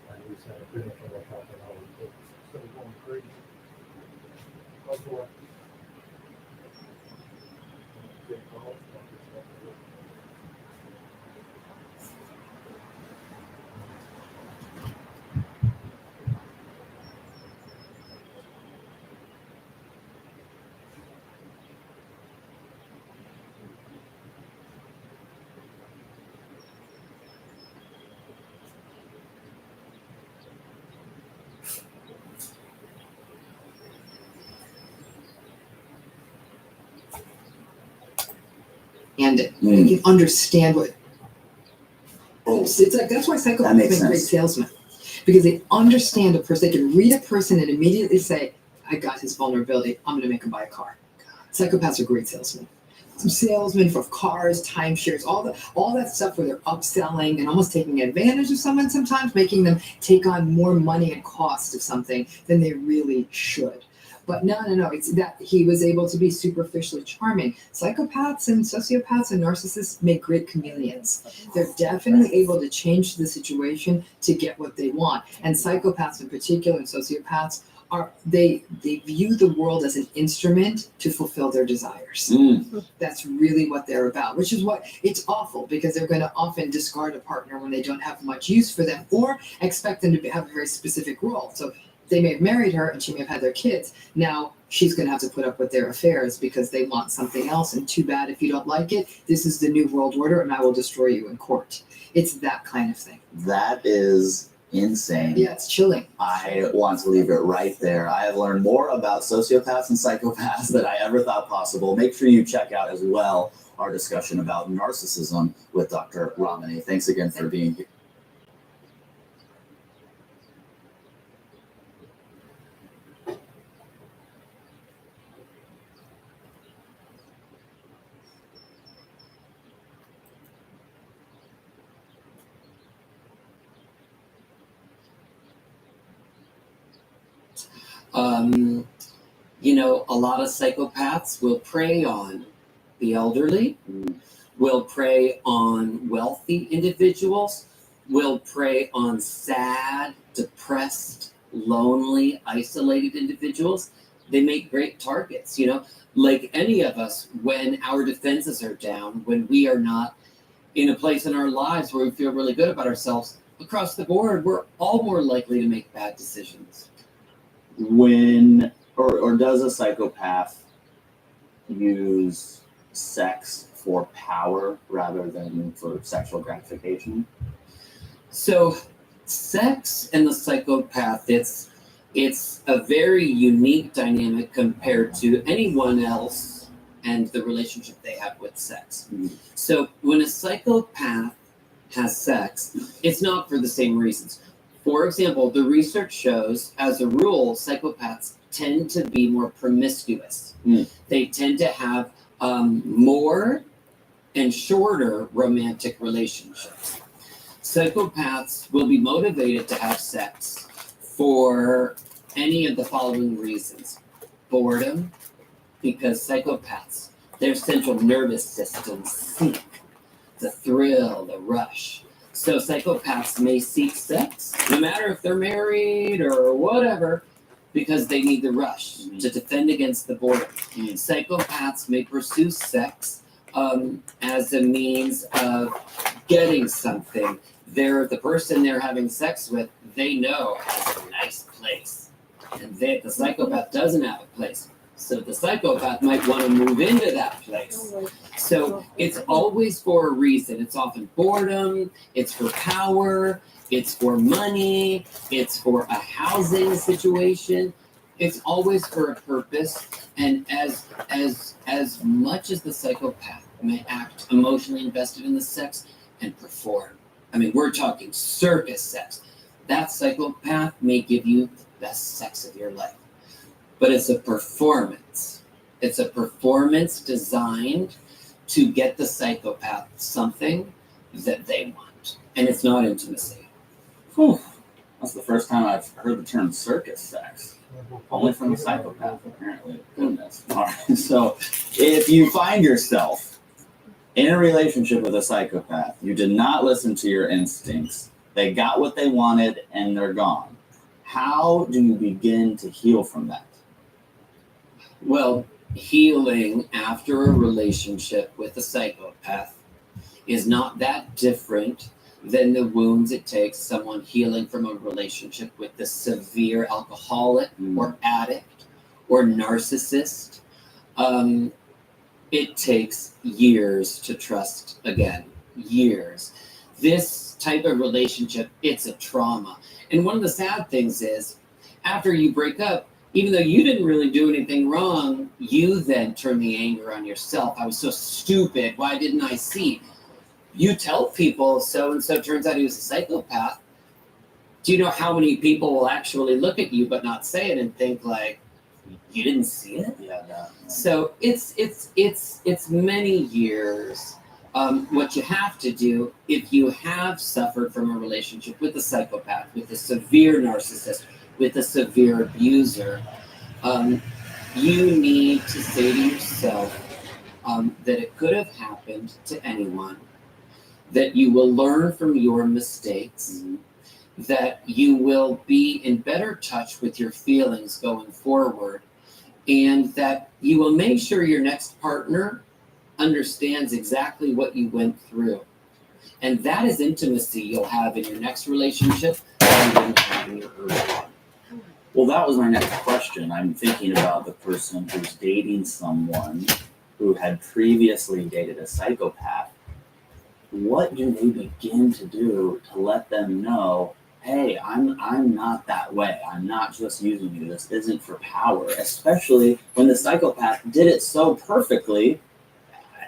Speaker 3: And we sent a finish on that half an hour, so instead of going crazy. That's what. Take calls, I'll just have to look.
Speaker 5: And they can understand what. It's like that's why
Speaker 4: That
Speaker 5: psychopaths
Speaker 4: makes
Speaker 5: make great
Speaker 4: sense.
Speaker 5: salesmen, because they understand a person. They can read a person and immediately say, "I got his vulnerability. I'm going to make him buy a car." Psychopaths are great salesmen. Some salesmen for cars, timeshares, all that stuff where they're upselling and almost taking advantage of someone sometimes, making them take on more money and cost of something than they really should. But no, it's that he was able to be superficially charming. Psychopaths and sociopaths and narcissists make great chameleons. They're definitely able to change the situation to get what they want. And psychopaths in particular and sociopaths they view the world as an instrument to fulfill their desires. That's really what they're about, which is what it's awful, because they're going to often discard a partner when they don't have much use for them or expect them to have a very specific role. So they may have married her and she may have had their kids. Now she's going to have to put up with their affairs because they want something else. And too bad if you don't like it. This is the new world order and I will destroy you in court. It's that kind of thing.
Speaker 4: That is insane.
Speaker 5: Yeah, it's chilling.
Speaker 4: I want to leave it right there. I have learned more about sociopaths and psychopaths than I ever thought possible. Make sure you check out as well our discussion about narcissism with Dr. Ramani. Thanks again for being here.
Speaker 6: A lot of psychopaths will prey on the elderly, will prey on wealthy individuals, will prey on sad, depressed, lonely, isolated individuals. They make great targets, like any of us, when our defenses are down, when we are not in a place in our lives where we feel really good about ourselves, across the board, we're all more likely to make bad decisions.
Speaker 4: When or does a psychopath use sex for power rather than for sexual gratification?
Speaker 6: So sex and the psychopath, it's a very unique dynamic compared to anyone else and the relationship they have with sex. So when a psychopath has sex, it's not for the same reasons. For example, the research shows, as a rule, psychopaths tend to be more promiscuous. They tend to have more and shorter romantic relationships. Psychopaths will be motivated to have sex for any of the following reasons. Boredom, because psychopaths, their central nervous systems seek the thrill, the rush. So psychopaths may seek sex, no matter if they're married or whatever, because they need the rush to defend against the boredom. Psychopaths may pursue sex as a means of getting something. The person they're having sex with, they know has a nice place. And the psychopath doesn't have a place. So the psychopath might want to move into that place. So it's always for a reason. It's often boredom, it's for power, it's for money, it's for a housing situation. It's always for a purpose. And as much as the psychopath may act emotionally invested in the sex and perform, we're talking circus sex. That psychopath may give you the best sex of your life. But it's a performance. It's a performance designed to get the psychopath something that they want. And it's not intimacy.
Speaker 4: Whew. That's the first time I've heard the term circus sex. Only from a psychopath, apparently. Goodness. All right. So if you find yourself in a relationship with a psychopath, you did not listen to your instincts. They got what they wanted and they're gone. How do you begin to heal from that?
Speaker 6: Well, healing after a relationship with a psychopath is not that different than the wounds it takes someone healing from a relationship with a severe alcoholic or addict or narcissist. It takes years to trust again, years. This type of relationship, it's a trauma. And one of the sad things is, after you break up, even though you didn't really do anything wrong, you then turn the anger on yourself. I was so stupid. Why didn't I see? You tell people so-and-so turns out he was a psychopath. Do you know how many people will actually look at you but not say it and think like, you didn't see it?
Speaker 4: Yeah, no.
Speaker 6: So it's many years. What you have to do if you have suffered from a relationship with a psychopath, with a severe narcissist, with a severe abuser, you need to say to yourself that it could have happened to anyone, that you will learn from your mistakes, that you will be in better touch with your feelings going forward, and that you will make sure your next partner understands exactly what you went through. And that is intimacy you'll have in your next relationship that you didn't have in your early one.
Speaker 4: Well, that was my next question. I'm thinking about the person who's dating someone who had previously dated a psychopath. What do they begin to do to let them know, hey, I'm not that way. I'm not just using you. This isn't for power, especially when the psychopath did it so perfectly.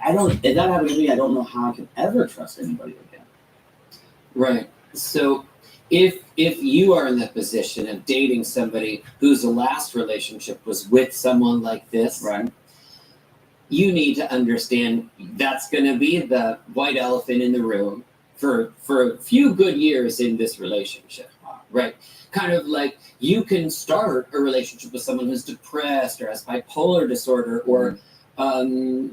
Speaker 4: If that happened to me, I don't know how I could ever trust anybody again.
Speaker 6: Right. So if you are in the position of dating somebody whose last relationship was with someone like this,
Speaker 4: Right.
Speaker 6: you need to understand that's going to be the white elephant in the room for a few good years in this relationship, right? Kind of like you can start a relationship with someone who's depressed or has bipolar disorder or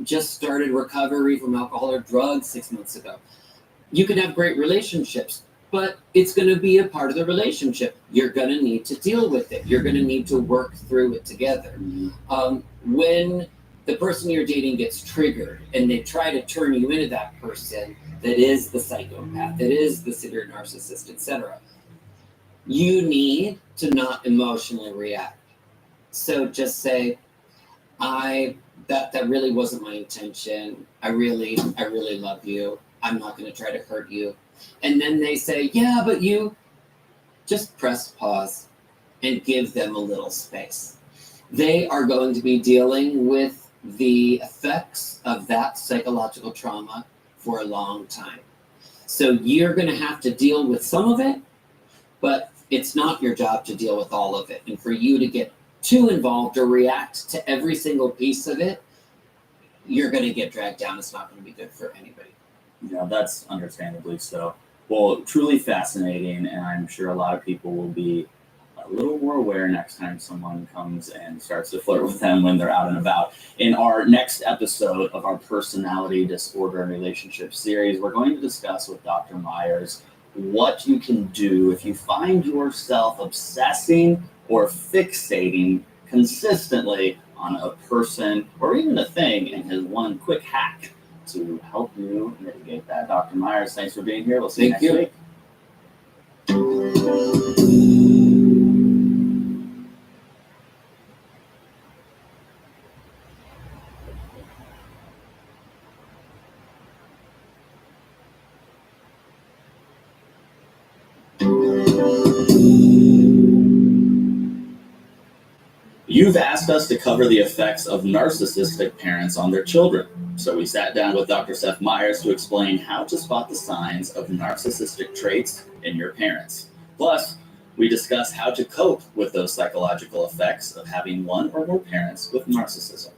Speaker 6: just started recovery from alcohol or drugs 6 months ago. You can have great relationships, but it's going to be a part of the relationship. You're going to need to deal with it. You're going to need to work through it together. When the person you're dating gets triggered and they try to turn you into that person that is the psychopath, that is the severe narcissist, etc., you need to not emotionally react. So just say, that really wasn't my intention. I really love you. I'm not going to try to hurt you. And then they say, yeah, but you just press pause and give them a little space. They are going to be dealing with the effects of that psychological trauma for a long time. So you're going to have to deal with some of it, but it's not your job to deal with all of it. And for you to get too involved or react to every single piece of it, you're going to get dragged down. It's not going to be good for anybody.
Speaker 4: Yeah, that's understandably so. Well, truly fascinating, and I'm sure a lot of people will be a little more aware next time someone comes and starts to flirt with them when they're out and about. In our next episode of our personality disorder and relationship series, we're going to discuss with Dr. Myers what you can do if you find yourself obsessing or fixating consistently on a person or even a thing, and his one quick hack to help you mitigate that. Dr. Myers, thanks for being here. We'll see you next week. You've asked us to cover the effects of narcissistic parents on their children. So we sat down with Dr. Seth Myers to explain how to spot the signs of narcissistic traits in your parents. Plus, we discuss how to cope with those psychological effects of having one or more parents with narcissism.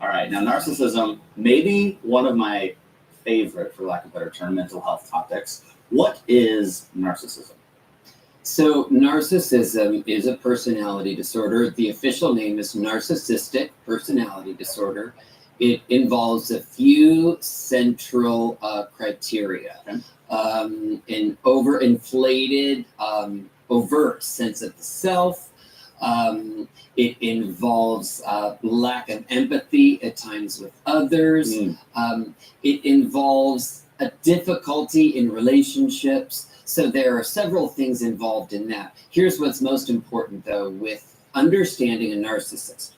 Speaker 4: All right, now narcissism may be one of my favorite, for lack of a better term, mental health topics. What is narcissism?
Speaker 6: So narcissism is a personality disorder. The official name is narcissistic personality disorder. It involves a few central criteria.
Speaker 4: Okay.
Speaker 6: An overinflated, overt sense of the self. It involves lack of empathy at times with others. It involves a difficulty in relationships. So there are several things involved in that. Here's what's most important, though, with understanding a narcissist.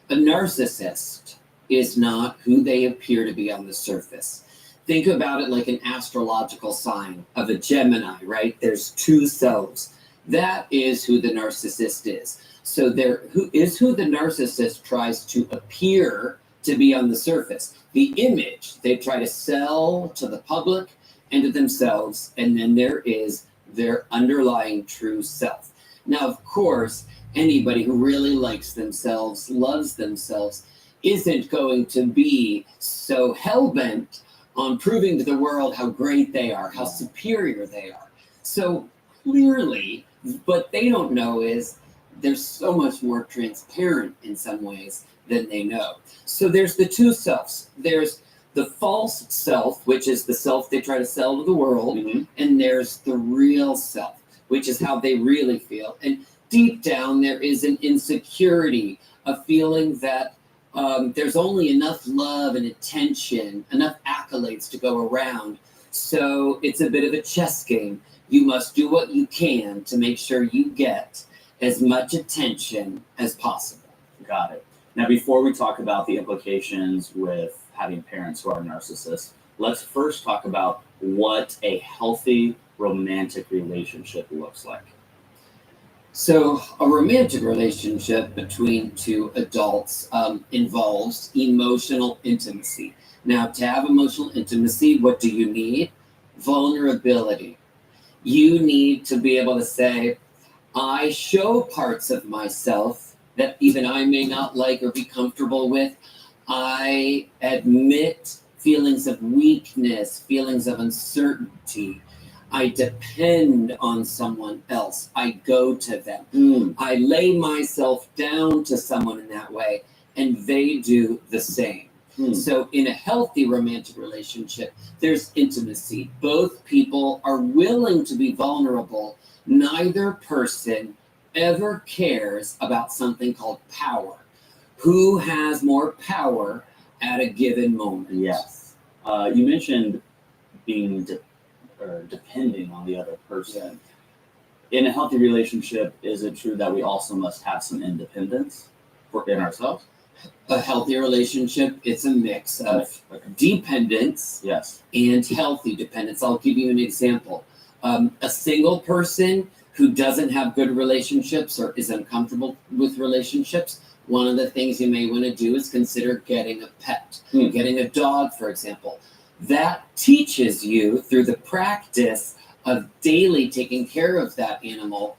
Speaker 6: A narcissist is not who they appear to be on the surface. Think about it like an astrological sign of a Gemini, right? There's two selves. That is who the narcissist is. So who the narcissist tries to appear to be on the surface. The image they try to sell to the public and to themselves, and then there is their underlying true self. Now, of course, anybody who really likes themselves, loves themselves, isn't going to be so hell-bent on proving to the world how great they are, how superior they are. So clearly, what they don't know is they're so much more transparent in some ways than they know. So there's the two selves. There's the false self, which is the self they try to sell to the world, and there's the real self, which is how they really feel. And deep down, there is an insecurity, a feeling that there's only enough love and attention, enough accolades to go around. So it's a bit of a chess game. You must do what you can to make sure you get as much attention as possible.
Speaker 4: Got it. Now, before we talk about the implications with having parents who are narcissists, let's first talk about what a healthy romantic relationship looks like.
Speaker 6: So a romantic relationship between two adults involves emotional intimacy. Now, to have emotional intimacy, what do you need? Vulnerability. You need to be able to say, I show parts of myself that even I may not like or be comfortable with. I admit feelings of weakness, feelings of uncertainty. I depend on someone else. I go to them. I lay myself down to someone in that way, and they do the same. So in a healthy romantic relationship, there's intimacy. Both people are willing to be vulnerable. Neither person ever cares about something called power. Who has more power at a given moment?
Speaker 4: Yes. You mentioned being depending on the other person. In a healthy relationship, is it true that we also must have some independence in ourselves?
Speaker 6: A healthy relationship, it's a mix of dependence and healthy dependence. I'll give you an example. A single person who doesn't have good relationships or is uncomfortable with relationships, one of the things you may want to do is consider getting a pet, getting a dog, for example. That teaches you through the practice of daily taking care of that animal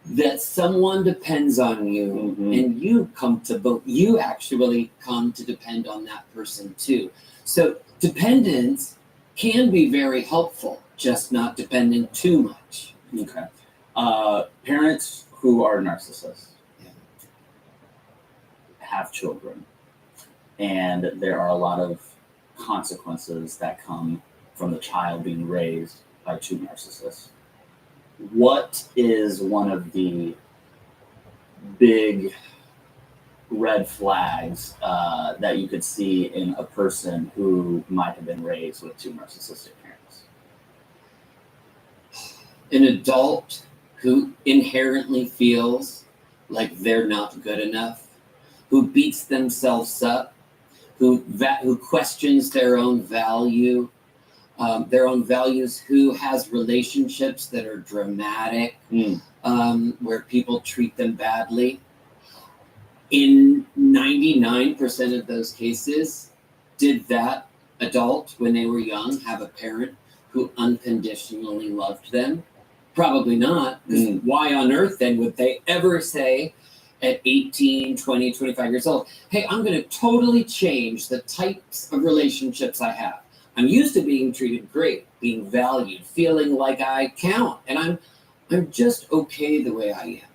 Speaker 6: that someone depends on you, and you actually come to depend on that person too. So dependence can be very helpful, just not depending too much.
Speaker 4: Okay. Parents who are narcissists have children, and there are a lot of consequences that come from the child being raised by two narcissists. What is one of the big red flags that you could see in a person who might have been raised with two narcissistic parents?
Speaker 6: An adult who inherently feels like they're not good enough, who beats themselves up, who questions their own value, their own values, who has relationships that are dramatic, where people treat them badly. In 99% of those cases, did that adult, when they were young, have a parent who unconditionally loved them? Probably not. Why on earth then would they ever say at 18, 20, 25 years old, hey, I'm going to totally change the types of relationships I have. I'm used to being treated great, being valued, feeling like I count, and I'm just okay the way I am.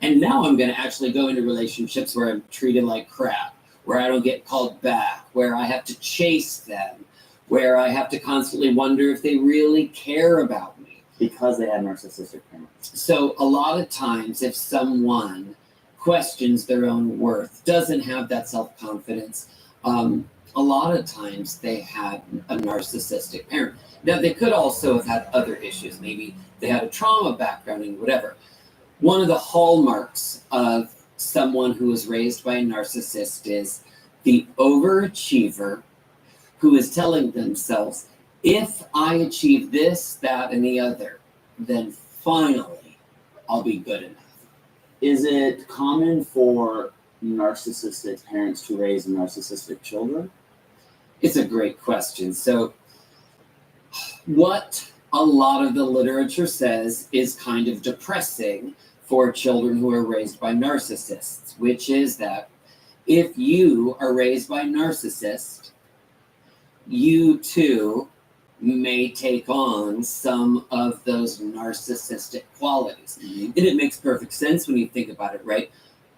Speaker 6: And now I'm going to actually go into relationships where I'm treated like crap, where I don't get called back, where I have to chase them, where I have to constantly wonder if they really care about me.
Speaker 4: Because they had narcissistic parents.
Speaker 6: So a lot of times, if someone questions their own worth, doesn't have that self-confidence, a lot of times they had a narcissistic parent. Now, they could also have had other issues. Maybe they had a trauma background and whatever. One of the hallmarks of someone who was raised by a narcissist is the overachiever who is telling themselves, if I achieve this, that, and the other, then finally I'll be good enough.
Speaker 4: Is it common for narcissistic parents to raise narcissistic children?
Speaker 6: It's a great question. So, what a lot of the literature says is kind of depressing for children who are raised by narcissists, which is that if you are raised by a narcissist, you too may take on some of those narcissistic qualities.
Speaker 4: Mm-hmm.
Speaker 6: And it makes perfect sense when you think about it, right?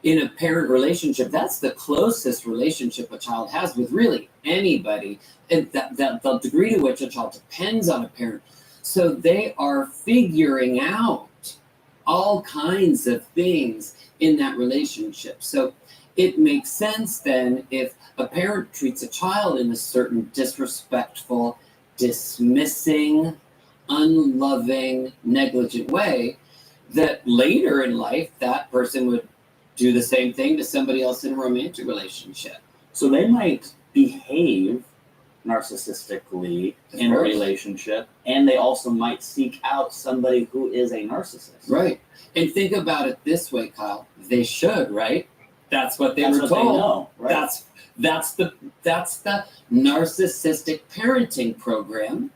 Speaker 6: In a parent relationship, that's the closest relationship a child has with really anybody, and that the degree to which a child depends on a parent. So they are figuring out all kinds of things in that relationship. So it makes sense then if a parent treats a child in a certain disrespectful, dismissing, unloving, negligent way, that later in life that person would do the same thing to somebody else in a romantic relationship.
Speaker 4: So they might behave narcissistically
Speaker 6: Of
Speaker 4: in a
Speaker 6: course.
Speaker 4: relationship, and they also might seek out somebody who is a narcissist.
Speaker 6: Right. And think about it this way, Kyle. They should, right? That's what they
Speaker 4: That's
Speaker 6: were
Speaker 4: what they
Speaker 6: told.
Speaker 4: know, right?
Speaker 6: That's the narcissistic parenting program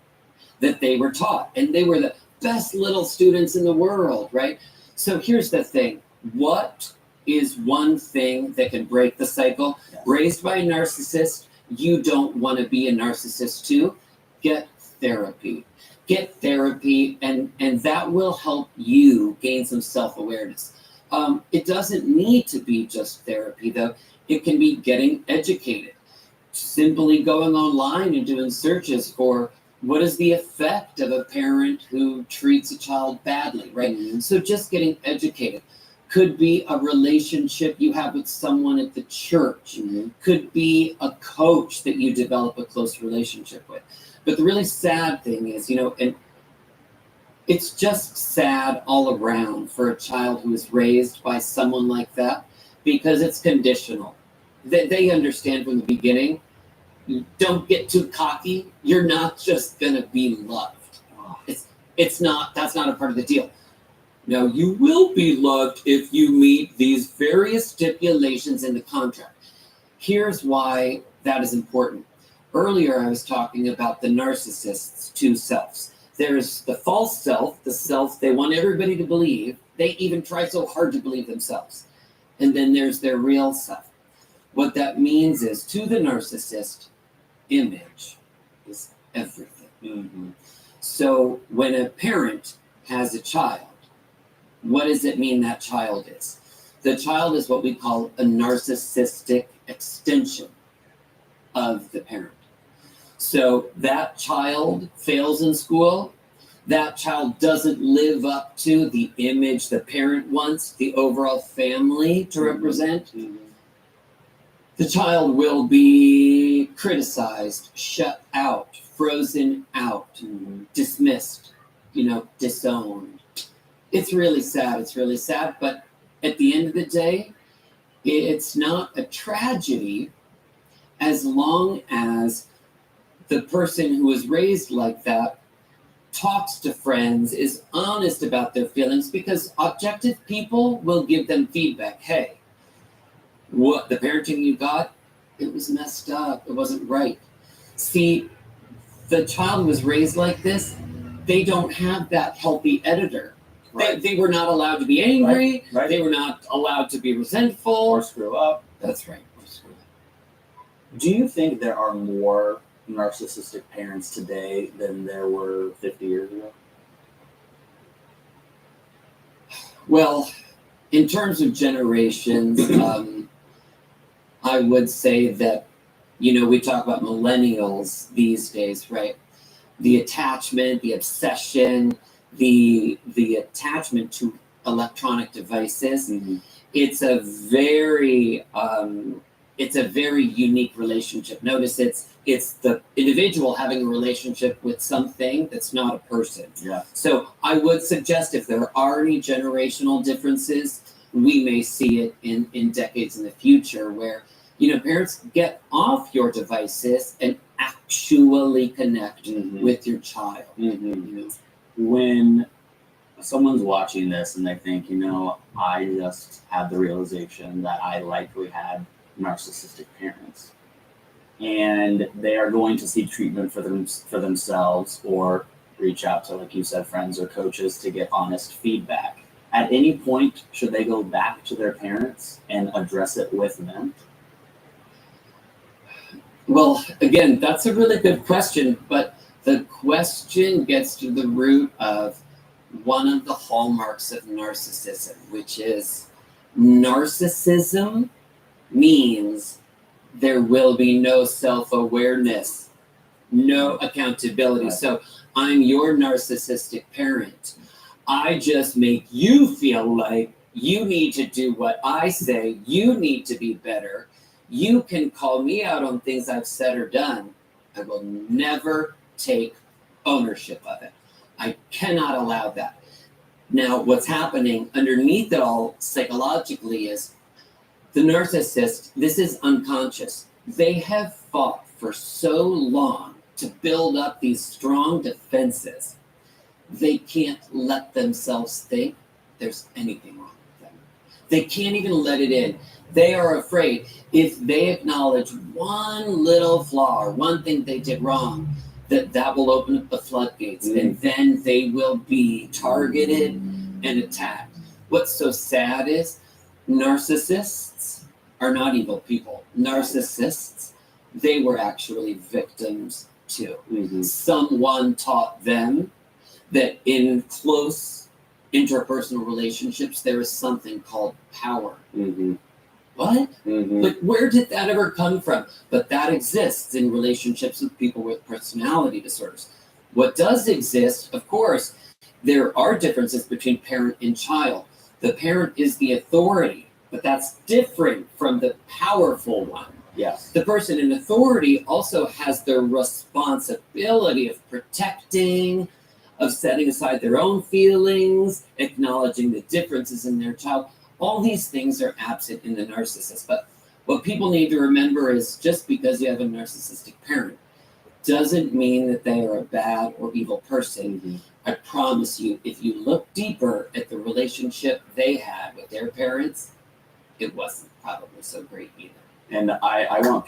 Speaker 6: that they were taught. And they were the best little students in the world, right? So here's the thing. What is one thing that can break the cycle?
Speaker 4: Yes.
Speaker 6: Raised by a narcissist, you don't want to be a narcissist too. Get therapy. Get therapy, and that will help you gain some self-awareness. It doesn't need to be just therapy, though. It can be getting educated. Simply going online and doing searches for what is the effect of a parent who treats a child badly, right?
Speaker 4: Mm-hmm.
Speaker 6: So just getting educated. Could be a relationship you have with someone at the church.
Speaker 4: Mm-hmm.
Speaker 6: Could be a coach that you develop a close relationship with. But the really sad thing is, and it's just sad all around for a child who is raised by someone like that, because it's conditional. They understand from the beginning, don't get too cocky. You're not just gonna be loved. That's not a part of the deal. Now, you will be loved if you meet these various stipulations in the contract. Here's why that is important. Earlier, I was talking about the narcissist's two selves. There's the false self, the self they want everybody to believe. They even try so hard to believe themselves. And then there's their real self. What that means is, to the narcissist, image is everything.
Speaker 4: Mm-hmm.
Speaker 6: So when a parent has a child, what does it mean that child is? The child is what we call a narcissistic extension of the parent. So that child fails in school, that child doesn't live up to the image the parent wants the overall family to represent,
Speaker 4: Mm-hmm.
Speaker 6: the child will be criticized, shut out, frozen out,
Speaker 4: Mm-hmm.
Speaker 6: dismissed, disowned. It's really sad, but at the end of the day, it's not a tragedy as long as the person who was raised like that talks to friends, is honest about their feelings, because objective people will give them feedback. Hey, what the parenting you got, it was messed up. It wasn't right. See, the child who was raised like this, they don't have that healthy editor.
Speaker 4: Right.
Speaker 6: They were not allowed to be angry.
Speaker 4: Right.
Speaker 6: They were not allowed to be resentful.
Speaker 4: Or screw up.
Speaker 6: That's right.
Speaker 4: Do you think there are more narcissistic parents today than there were 50 years ago?
Speaker 6: Well, in terms of generations, I would say that, we talk about millennials these days, right? The attachment, the obsession, the attachment to electronic devices.
Speaker 4: Mm-hmm.
Speaker 6: It's a very unique relationship. Notice it's the individual having a relationship with something that's not a person.
Speaker 4: Yeah.
Speaker 6: So I would suggest if there are any generational differences, we may see it in decades in the future where, parents get off your devices and actually connect
Speaker 4: Mhm.
Speaker 6: with your child.
Speaker 4: Mm-hmm. When someone's watching this and they think, I just had the realization that I likely had narcissistic parents, and they are going to seek treatment for themselves or reach out to, like you said, friends or coaches to get honest feedback. At any point, should they go back to their parents and address it with them?
Speaker 6: Well, again, that's a really good question, but the question gets to the root of one of the hallmarks of narcissism, which is narcissism means there will be no self-awareness, no accountability.
Speaker 4: Right.
Speaker 6: So I'm your narcissistic parent. I just make you feel like you need to do what I say. You need to be better. You can call me out on things I've said or done. I will never take ownership of it. I cannot allow that. Now, what's happening underneath it all psychologically is the narcissist, this is unconscious. They have fought for so long to build up these strong defenses. They can't let themselves think there's anything wrong with them. They can't even let it in. They are afraid if they acknowledge one little flaw or one thing they did wrong, that will open up the floodgates, and then they will be targeted and attacked. What's so sad is narcissists are not evil people. Narcissists, they were actually victims too.
Speaker 4: Mm-hmm.
Speaker 6: Someone taught them that in close interpersonal relationships, there is something called power.
Speaker 4: Mm-hmm.
Speaker 6: What?
Speaker 4: Mm-hmm.
Speaker 6: Like, where did that ever come from? But that exists in relationships with people with personality disorders. What does exist, of course, there are differences between parent and child. The parent is the authority, but that's different from the powerful one.
Speaker 4: Yes.
Speaker 6: The person in authority also has the responsibility of protecting, of setting aside their own feelings, acknowledging the differences in their child. All these things are absent in the narcissist. But what people need to remember is just because you have a narcissistic parent doesn't mean that they are a bad or evil person.
Speaker 4: Mm-hmm.
Speaker 6: I promise you, if you look deeper at the relationship they had with their parents, it wasn't probably so great either.
Speaker 4: And I want